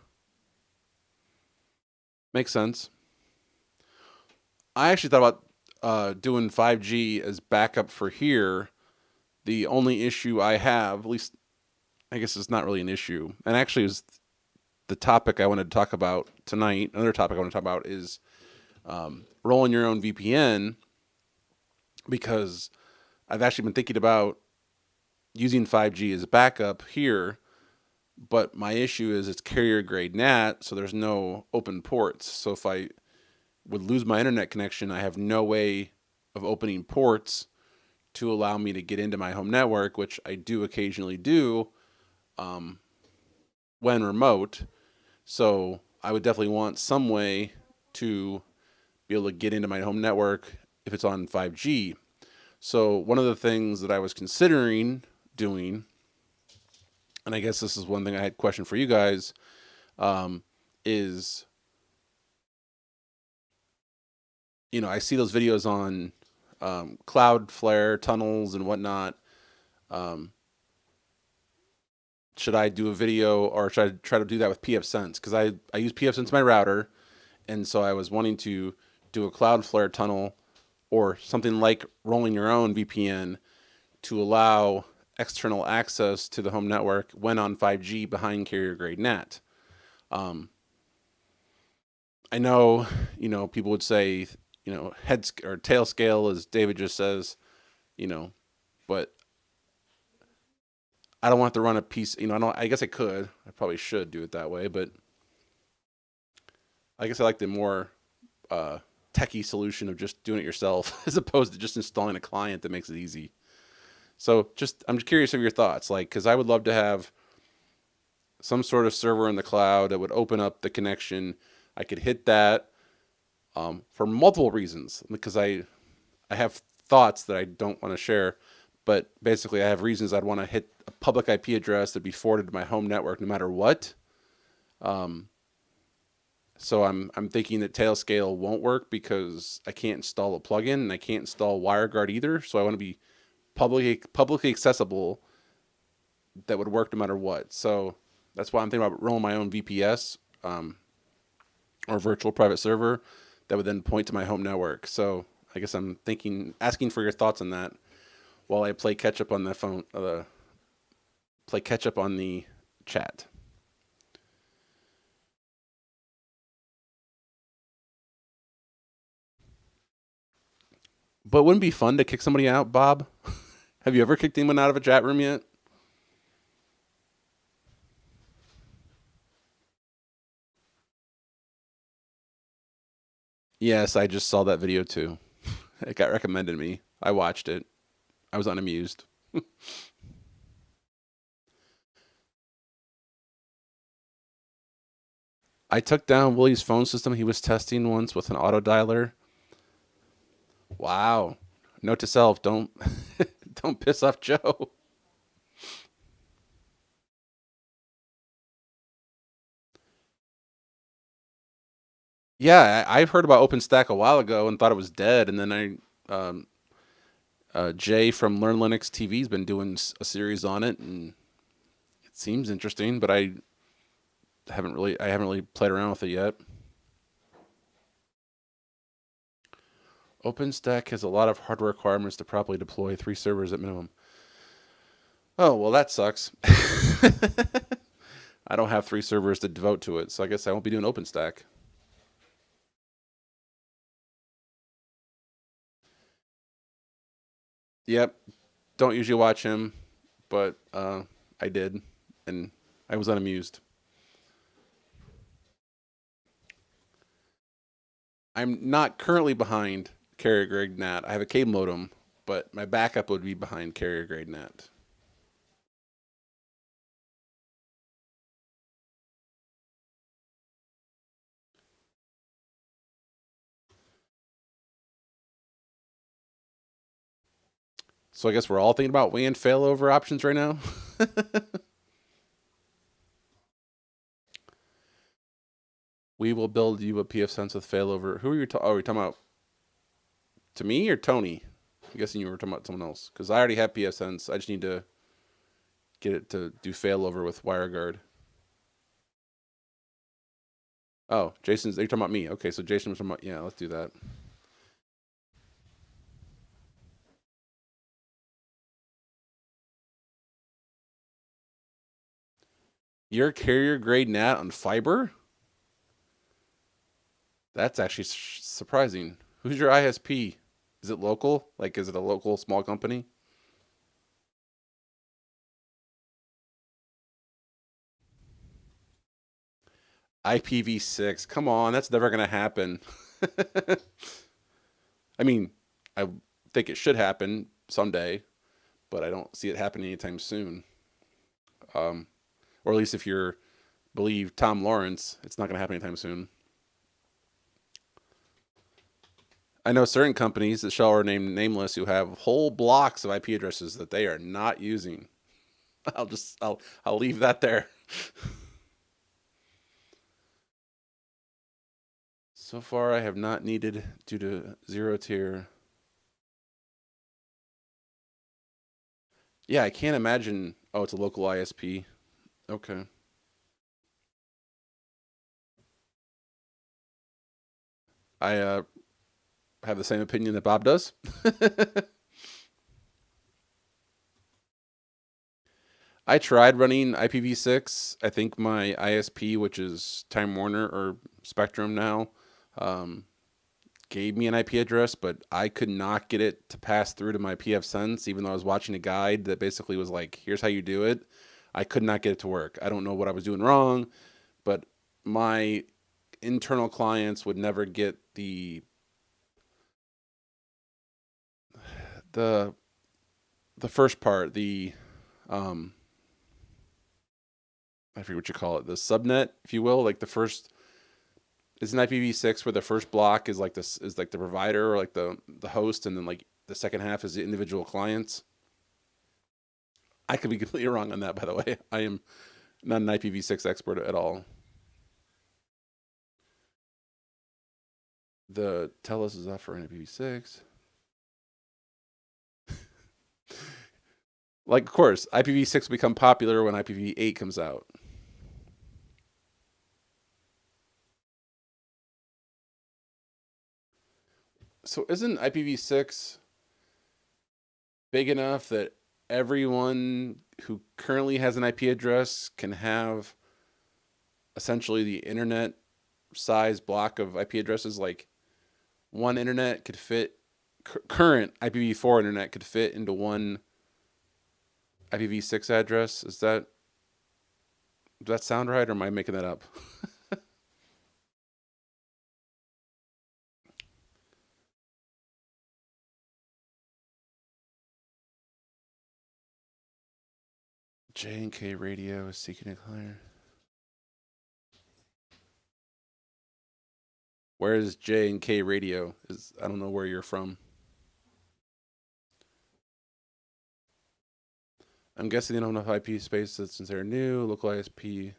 Makes sense. I actually thought about doing 5G as backup for here. The only issue I have, at least I guess it's not really an issue, and actually is the topic I wanted to talk about tonight. Another topic I want to talk about is rolling your own VPN, because I've actually been thinking about using 5G as a backup here, but my issue is it's carrier grade NAT, so there's no open ports. So if I would lose my internet connection, I have no way of opening ports to allow me to get into my home network, which I do occasionally do when remote. So I would definitely want some way to be able to get into my home network if it's on 5G. So one of the things that I was considering doing, and I guess this is one thing I had a question for you guys, is, I see those videos on Cloudflare tunnels and whatnot. Should I do a video, or should I try to do that with pfSense? Because I use pfSense in my router, and so I was wanting to do a Cloudflare tunnel or something like rolling your own VPN to allow external access to the home network when on 5G behind carrier grade NAT. I know, people would say, head or tail scale, as David just says, but I don't want to run a piece, I guess I could, I probably should do it that way, but I guess I like the more techie solution of just doing it yourself as opposed to just installing a client that makes it easy. So I'm just curious of your thoughts, because I would love to have some sort of server in the cloud that would open up the connection. I could hit that for multiple reasons, because I have thoughts that I don't want to share, but basically I have reasons I'd want to hit a public IP address that'd be forwarded to my home network no matter what. So I'm thinking that Tailscale won't work because I can't install a plugin and I can't install WireGuard either. So I want to be publicly accessible that would work no matter what. So that's why I'm thinking about rolling my own VPS or virtual private server that would then point to my home network. So I guess I'm asking for your thoughts on that while I play catch up on the phone, play catch up on the chat. But wouldn't it be fun to kick somebody out, Bob? Have you ever kicked anyone out of a chat room yet? Yes, I just saw that video too. It got recommended to me. I watched it. I was unamused. I took down Willie's phone system he was testing once with an auto dialer. Wow. Note to self, don't don't piss off Joe. Yeah, I've heard about OpenStack a while ago and thought it was dead, and then Jay from Learn Linux TV's been doing a series on it, and it seems interesting, but I haven't really played around with it yet. OpenStack has a lot of hardware requirements to properly deploy 3 servers at minimum. Oh, well, that sucks. I don't have 3 servers to devote to it, so I guess I won't be doing OpenStack. Yep. Don't usually watch him, but I did, and I was unamused. I'm not currently behind carrier grade NAT. I have a cable modem, but my backup would be behind carrier grade NAT. So I guess we're all thinking about WAN failover options right now. We will build you a PFSense with failover. Who are you? Are you talking about to me or Tony? I'm guessing you were talking about someone else because I already have PFSense. I just need to get it to do failover with WireGuard. Oh, Jason's. You're talking about me. Okay, so Jason was talking about. Yeah, let's do that. Your carrier grade NAT on fiber? That's actually surprising. Who's your ISP? Is it local? Like, is it a local small company? IPv6. Come on, that's never gonna happen. I mean, I think it should happen someday, but I don't see it happening anytime soon. Or at least if you're believe Tom Lawrence, it's not gonna happen anytime soon. I know certain companies that shall remain nameless who have whole blocks of IP addresses that they are not using. I'll leave that there. So far, I have not needed due to zero tier. Yeah, I can't imagine. Oh, it's a local ISP. Okay. I have the same opinion that Bob does. I tried running IPv6. I think my ISP, which is Time Warner or Spectrum now, um, gave me an IP address, but I could not get it to pass through to my PFSense, even though I was watching a guide that basically was like, here's how you do it. I could not get it to work. I don't know what I was doing wrong, but my internal clients would never get the the first part, the I forget what you call it, the subnet, if you will, like the first is an IPv6 where the first block is like this is like the provider or like the host, and then like the second half is the individual clients. I could be completely wrong on that, by the way. I am not an IPv6 expert at all. The TELUS is offering IPv6. Like, of course, IPv6 will become popular when IPv8 comes out. So isn't IPv6 big enough that everyone who currently has an IP address can have essentially the internet size block of IP addresses? Like one internet could fit, current IPv4 internet could fit into one IPv6 address. Does that sound right, or am I making that up? J&K Radio is seeking a client. Where is J&K Radio? I don't know where you're from. I'm guessing they don't have IP space since they're new. Local ISP.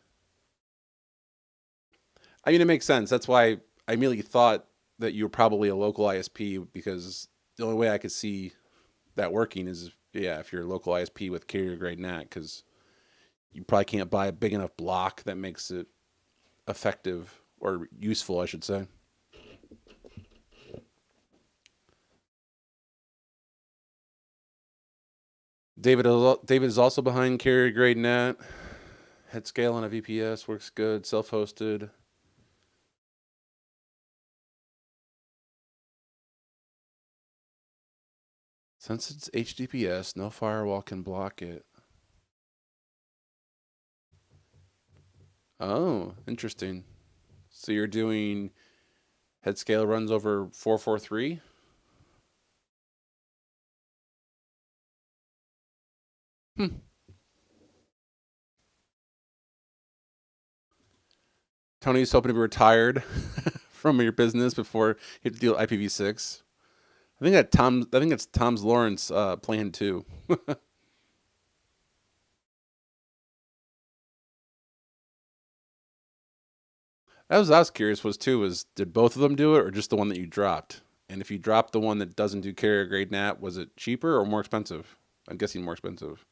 I mean, it makes sense. That's why I immediately thought that you were probably a local ISP, because the only way I could see that working is, yeah, if you're a local ISP with carrier grade NAT, because you probably can't buy a big enough block that makes it effective or useful, I should say. David is also behind carrier grade NAT. Head scale on a VPS works good. Self hosted. Since it's HTTPS, no firewall can block it. Oh, interesting. So you're doing head scale runs over 443? Hmm. Tony's hoping to be retired from your business before you have to deal with IPv6. I think that's Tom's Lawrence plan too. I was curious was did both of them do it or just the one that you dropped? And if you dropped the one that doesn't do carrier grade NAT, was it cheaper or more expensive? I'm guessing more expensive.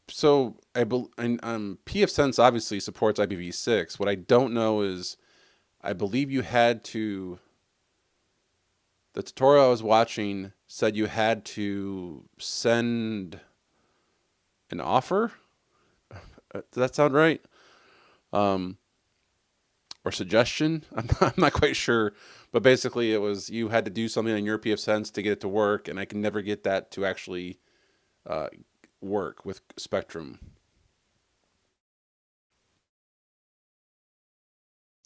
So PF Sense obviously supports IPv6. What I don't know is I believe you had to the tutorial I was watching said you had to send an offer. Does that sound right? Um, or suggestion? I'm not quite sure, but basically it was you had to do something on your PF Sense to get it to work, and I can never get that to actually uh, work with Spectrum.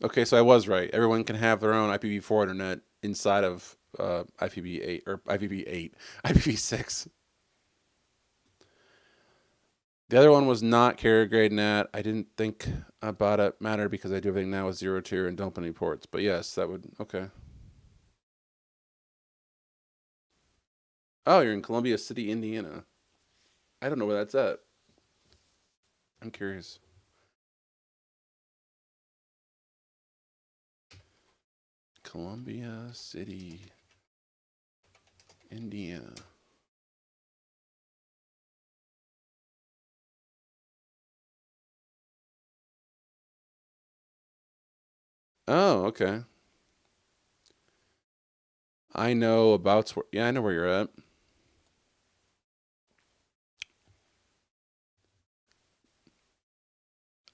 Okay, so I was right. Everyone can have their own IPv4 internet inside of IPv8 or IPv8, IPv6. The other one was not carrier grade NAT. I didn't think about it matter because I do everything now with zero tier and don't put any ports. But yes, that would okay. Oh, you're in Columbia City, Indiana. I don't know where that's at. I'm curious. Columbia City, Indiana. Oh, okay. I know about. Yeah, I know where you're at.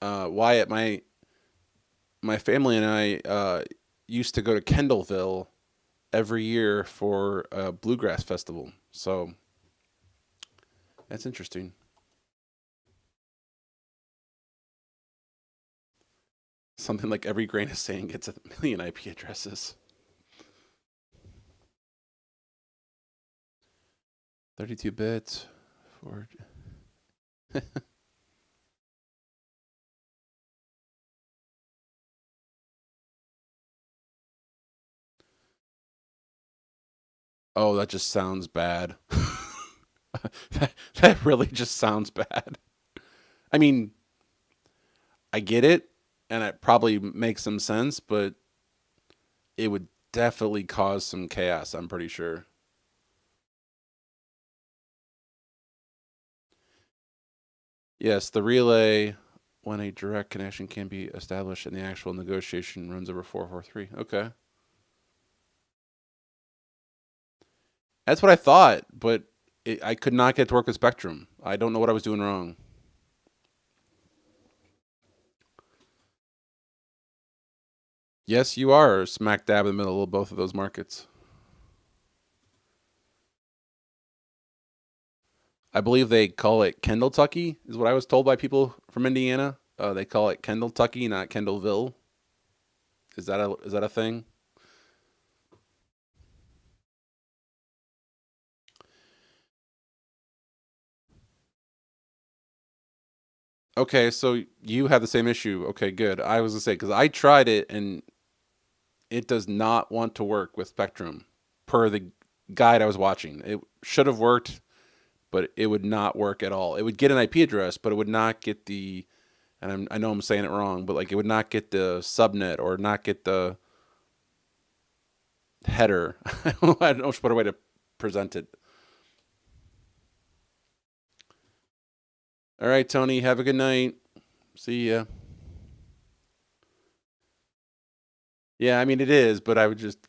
Wyatt, my family and I used to go to Kendallville every year for a bluegrass festival. So that's interesting. Something like every grain of sand gets a million IP addresses. 32 bits for. Oh, that just sounds bad. That really just sounds bad. I mean, I get it, and it probably makes some sense, but it would definitely cause some chaos, I'm pretty sure. Yes, the relay, when a direct connection can be established and the actual negotiation runs over 443. Okay. That's what I thought, but I could not get to work with Spectrum. I don't know what I was doing wrong. Yes, you are smack dab in the middle of both of those markets. I believe they call it Kendalltucky, is what I was told by people from Indiana. They call it Kendalltucky, not Kendallville. Is that a thing? Okay, so you have the same issue. Okay, good. I was gonna say because I tried it and it does not want to work with Spectrum, per the guide I was watching. It should have worked, but it would not work at all. It would get an IP address, but it would not get the. And I know I'm saying it wrong, but like it would not get the subnet or not get the header. I don't know what a way to present it. All right, Tony. Have a good night. See ya. Yeah, I mean it is, but I would just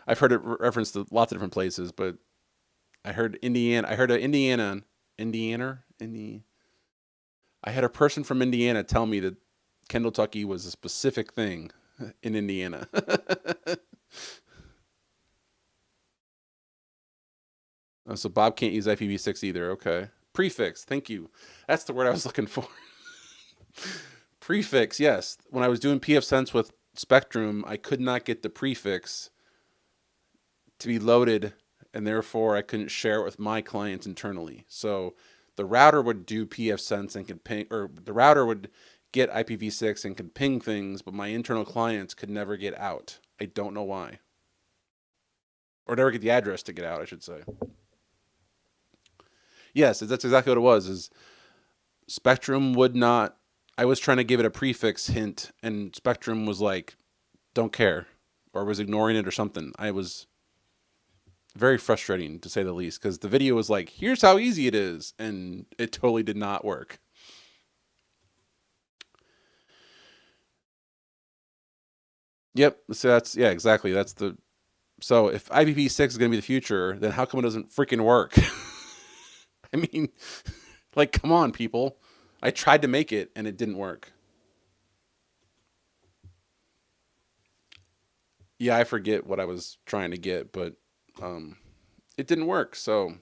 I've heard it referenced to lots of different places, but I heard Indiana. I heard Indiana, Indi. I had a person from Indiana tell me that Kendalltucky was a specific thing in Indiana. Oh, so Bob can't use IPv6 either. Okay. Prefix. Thank you. That's the word I was looking for. Prefix. Yes. When I was doing PF Sense with Spectrum, I could not get the prefix to be loaded, and therefore I couldn't share it with my clients internally. So the router would do PF Sense and could ping, or the router would get IPv6 and could ping things, but my internal clients could never get out. I don't know why. or never get the address to get out, I should say. Yes, that's exactly what it was. Is Spectrum would not. I was trying to give it a prefix hint, and Spectrum was like, "Don't care," or was ignoring it or something. I was very frustrating to say the least because the video was like, "Here's how easy it is," and it totally did not work. Yep. So that's yeah, exactly. That's the so if IPv6 is going to be the future, then how come it doesn't freaking work? I mean, like, come on, people. I tried to make it and it didn't work. Yeah, I forget what I was trying to get, but um, it didn't work. So,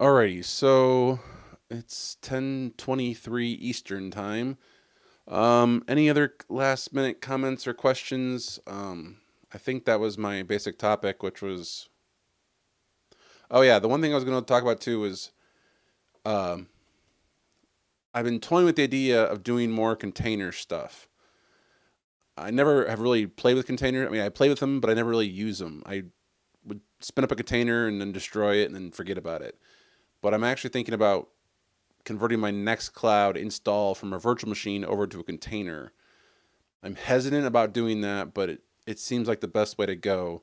alrighty. So it's 10:23 Eastern time. Any other last minute comments or questions? I think that was my basic topic, which was oh yeah, the one thing I was going to talk about too is um, I've been toying with the idea of doing more container stuff. I never have really played with containers. I mean, I play with them, but I never really use them. I would spin up a container and then destroy it and then forget about it. But I'm actually thinking about converting my Nextcloud install from a virtual machine over to a container. I'm hesitant about doing that, but it seems like the best way to go.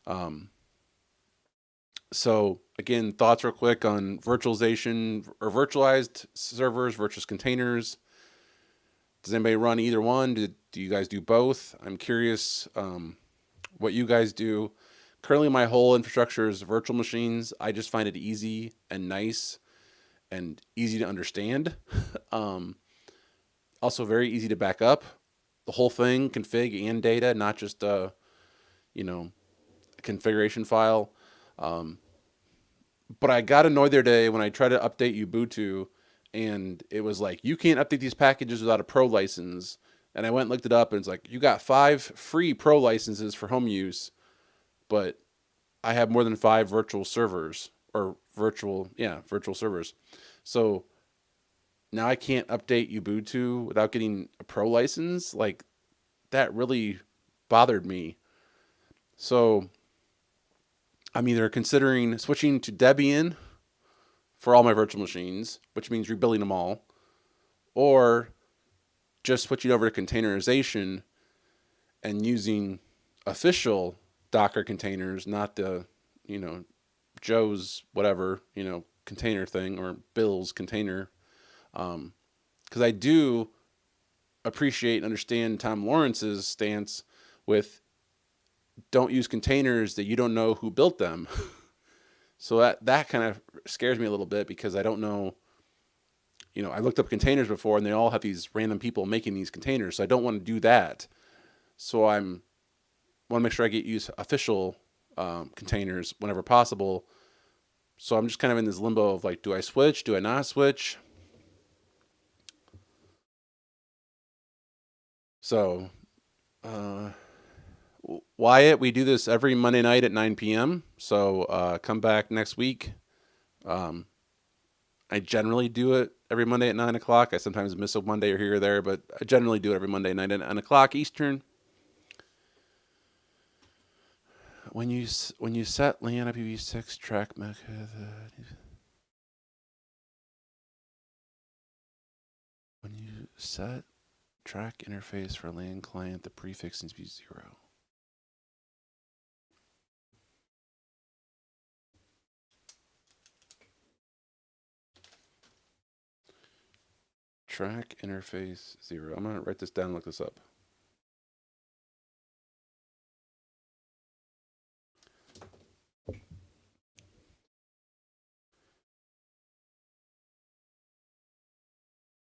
Um, so again, thoughts real quick on virtualization or virtualized servers versus containers. Does anybody run either one? Do you guys do both? I'm curious what you guys do. Currently, my whole infrastructure is virtual machines. I just find it easy and nice and easy to understand. um, Also, very easy to back up the whole thing, config and data, not just you know, a configuration file. Um, but I got annoyed the other day when I tried to update Ubuntu, and it was like you can't update these packages without a pro license. And I went and looked it up, and it's like you got 5 free pro licenses for home use, but I have more than 5 virtual servers or virtual servers. So now I can't update Ubuntu without getting a pro license. Like that really bothered me. So I'm either considering switching to Debian for all my virtual machines, which means rebuilding them all, or just switching over to containerization and using official Docker containers, not the, you know, Joe's whatever, container thing or Bill's container. Because I do appreciate and understand Tom Lawrence's stance with don't use containers that you don't know who built them. So that kind of scares me a little bit because I don't know. I looked up containers before and they all have these random people making these containers. So I don't want to do that. So want to make sure I use official containers whenever possible. So I'm just kind of in this limbo of like, do I switch? Do I not switch? So, uh, Wyatt, we do this every Monday night at 9 p.m. So come back next week. Um, I generally do it every Monday at 9 o'clock. I sometimes miss a Monday or here or there, but I generally do it every Monday night at 9 o'clock Eastern. When you set LAN IPv6 track method, when you set track interface for LAN client, the prefix needs to be 0. Track interface 0. I'm going to write this down and look this up.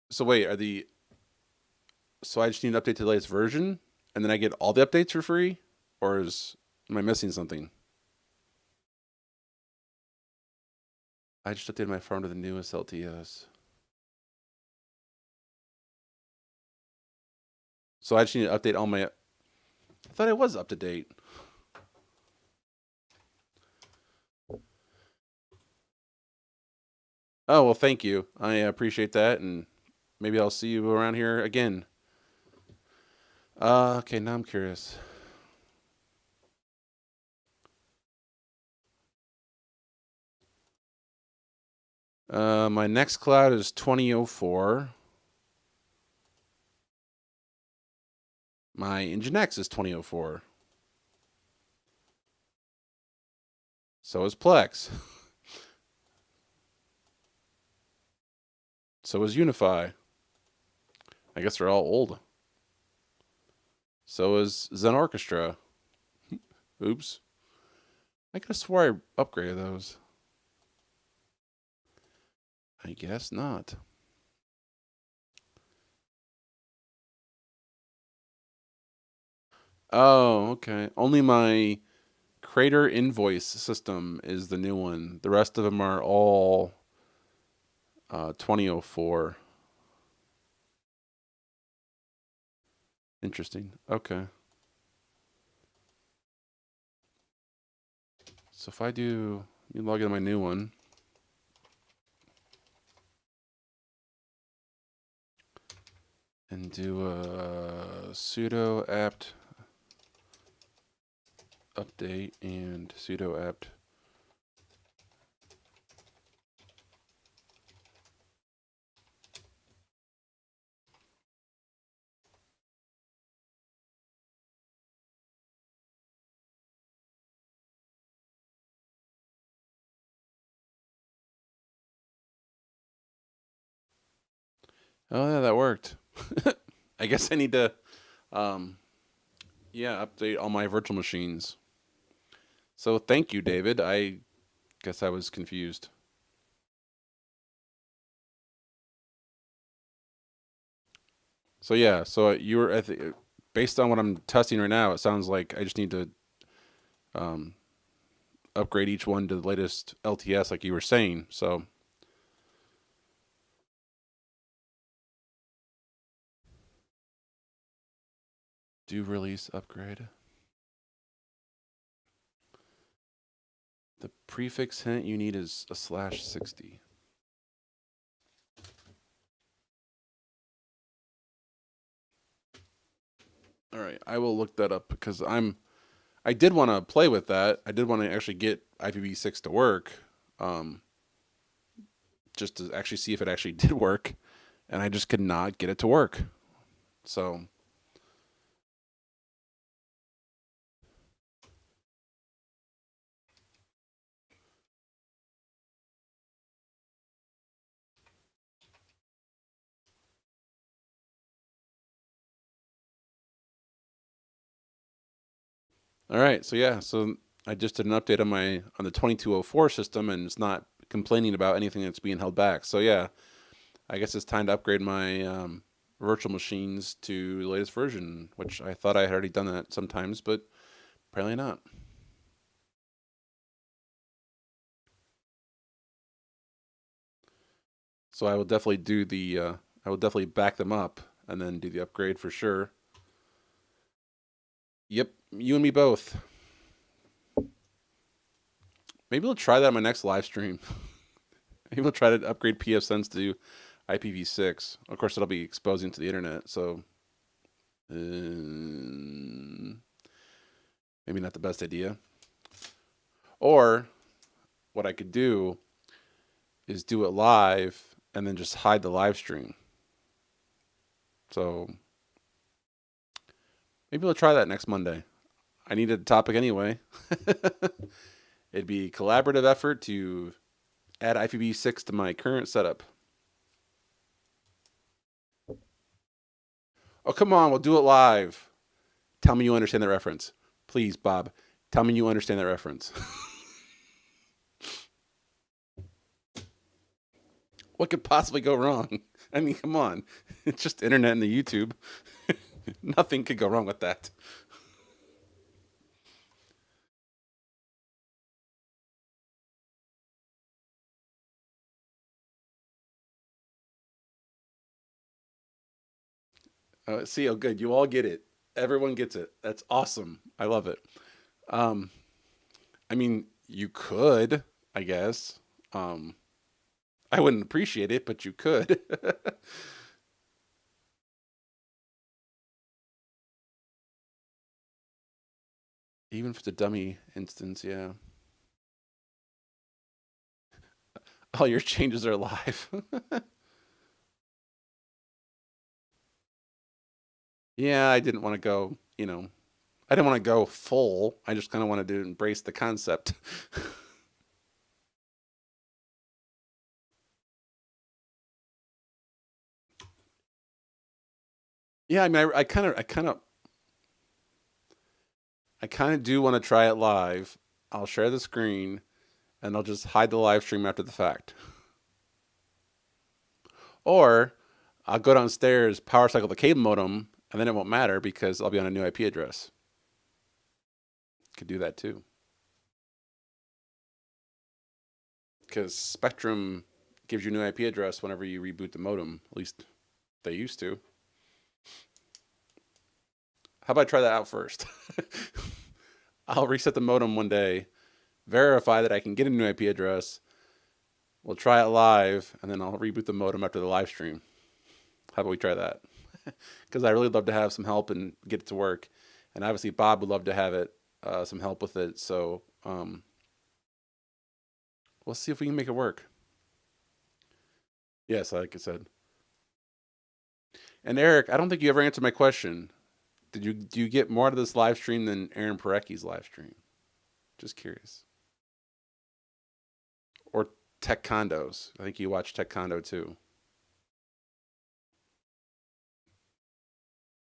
So wait, so I just need to update to the latest version and then I get all the updates for free? Or am I missing something? I just updated my farm to the newest LTS. So I just need to update all my... I thought it was up to date. Oh, well, thank you. I appreciate that, and maybe I'll see you around here again. Okay, now I'm curious. My next cloud is 2004. My Nginx is 2004. So is Plex. So is Unify. I guess they're all old. So is Zen Orchestra. Oops. I could have swore I upgraded those. I guess not. Oh, okay. Only my Crater invoice system is the new one. The rest of them are all 2004. Interesting. Okay. So if I do, you log in my new one. And do a sudo apt update and sudo apt. Oh yeah, that worked. I guess I need to, um, yeah, update all my virtual machines. So thank you, David. I guess I was confused. So yeah, so you were based on what I'm testing right now, it sounds like I just need to um, upgrade each one to the latest LTS, like you were saying. So do release upgrade. The prefix hint you need is a /60. All right, I will look that up because I did want to play with that. I did want to actually get IPv6 to work, um, just to actually see if it actually did work, and I just could not get it to work. So all right, so yeah, so I just did an update on the 2204 system, and it's not complaining about anything that's being held back. So yeah, I guess it's time to upgrade my virtual machines to the latest version, which I thought I had already done that sometimes, but apparently not. So I will definitely do the I will definitely back them up and then do the upgrade for sure. Yep, you and me both. Maybe we'll try that on my next live stream. Maybe we'll try to upgrade PFSense to IPv6. Of course, it'll be exposing to the internet, so maybe not the best idea. Or what I could do is do it live and then just hide the live stream. So maybe we'll try that next Monday. I needed a topic anyway. It'd be a collaborative effort to add IPv6 to my current setup. Oh, come on, we'll do it live. Tell me you understand the reference. Please, Bob, tell me you understand that reference. What could possibly go wrong? I mean, come on. It's just internet and the YouTube. Nothing could go wrong with that. See, oh, good. You all get it. Everyone gets it. That's awesome. I love it. Um, I mean, you could, I guess. Um, I wouldn't appreciate it, but you could. Even if it's a dummy instance, yeah. All your changes are live. Yeah, I didn't want to go, I didn't want to go full. I just kind of wanted to embrace the concept. Yeah, I mean, I kind of do want to try it live. I'll share the screen and I'll just hide the live stream after the fact. Or I'll go downstairs, power cycle the cable modem, and then it won't matter because I'll be on a new IP address. Could do that too. Because Spectrum gives you a new IP address whenever you reboot the modem. At least they used to. How about I try that out first? I'll reset the modem one day, verify that I can get a new IP address. We'll try it live, and then I'll reboot the modem after the live stream. How about we try that? Because I really love to have some help and get it to work. And obviously, Bob would love to have it, some help with it. So we'll see if we can make it work. Yes, like I said. And Eric, I don't think you ever answered my question. Do you get more out of this live stream than Aaron Parecki's live stream? Just curious. Or Tech Condos. I think you watch Tech Condo too.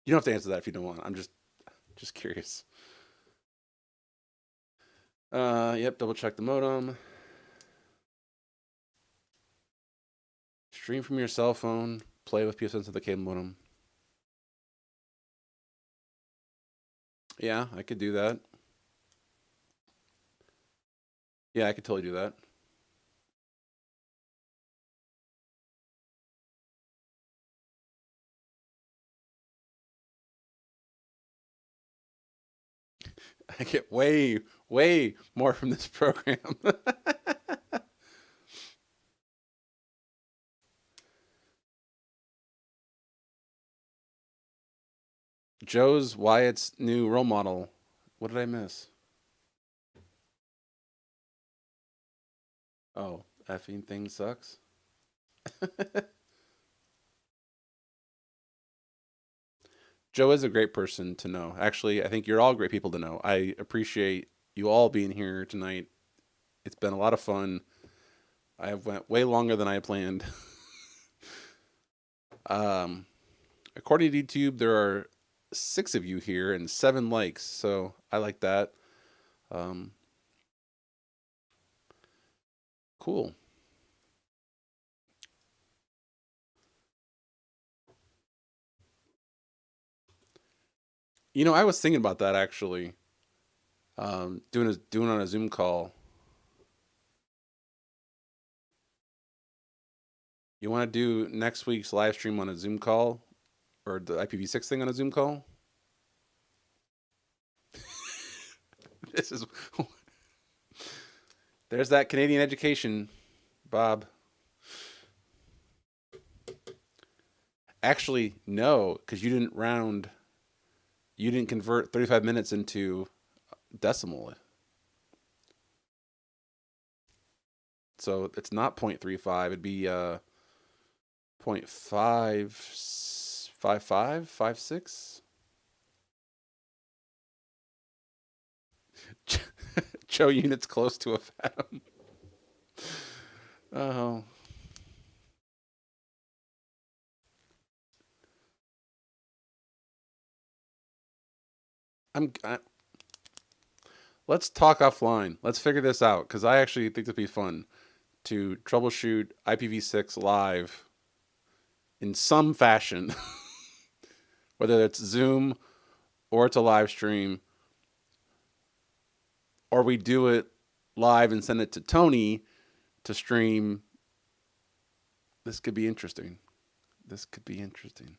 You don't have to answer that if you don't want. I'm just curious. Yep, double check the modem. Stream from your cell phone. Play with PSN to the cable modem. Yeah, I could do that. Yeah, I could totally do that. I get way more from this program. Joe's Wyatt's new role model. What did I miss? Oh, effing thing sucks. Joe is a great person to know. Actually, I think you're all great people to know. I appreciate you all being here tonight. It's been a lot of fun. I have went way longer than I planned. um, According to YouTube, there are 6 of you here and 7 likes, so I like that. Um, cool. I was thinking about that actually. Doing on a Zoom call. You want to do next week's live stream on a Zoom call, or the IPv6 thing on a Zoom call? This is there's that Canadian education, Bob. Actually, no, because you didn't convert 35 minutes into decimal. So it's not 0.35, it'd be 0.55556. Joe units close to a fathom. Oh, I, let's talk offline. Let's figure this out because I actually think it'd be fun to troubleshoot IPv6 live in some fashion, whether it's Zoom or it's a live stream, or we do it live and send it to Tony to stream. This could be interesting. This could be interesting.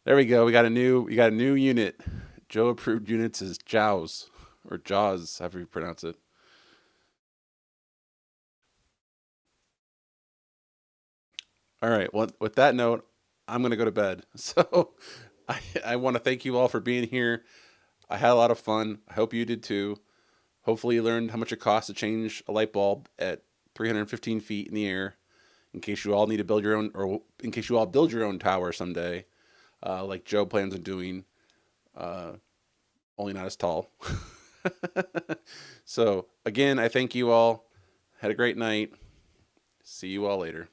There we go. We got a new unit. Joe approved units is Jaws or Jaws, however you pronounce it. All right. Well, with that note, I'm going to go to bed. So I want to thank you all for being here. I had a lot of fun. I hope you did too. Hopefully, you learned how much it costs to change a light bulb at 315 feet in the air. In case you all need to build your own, or in case you all build your own tower someday, like Joe plans on doing, uh, only not as tall. So, again, I thank you all. Had a great night. See you all later.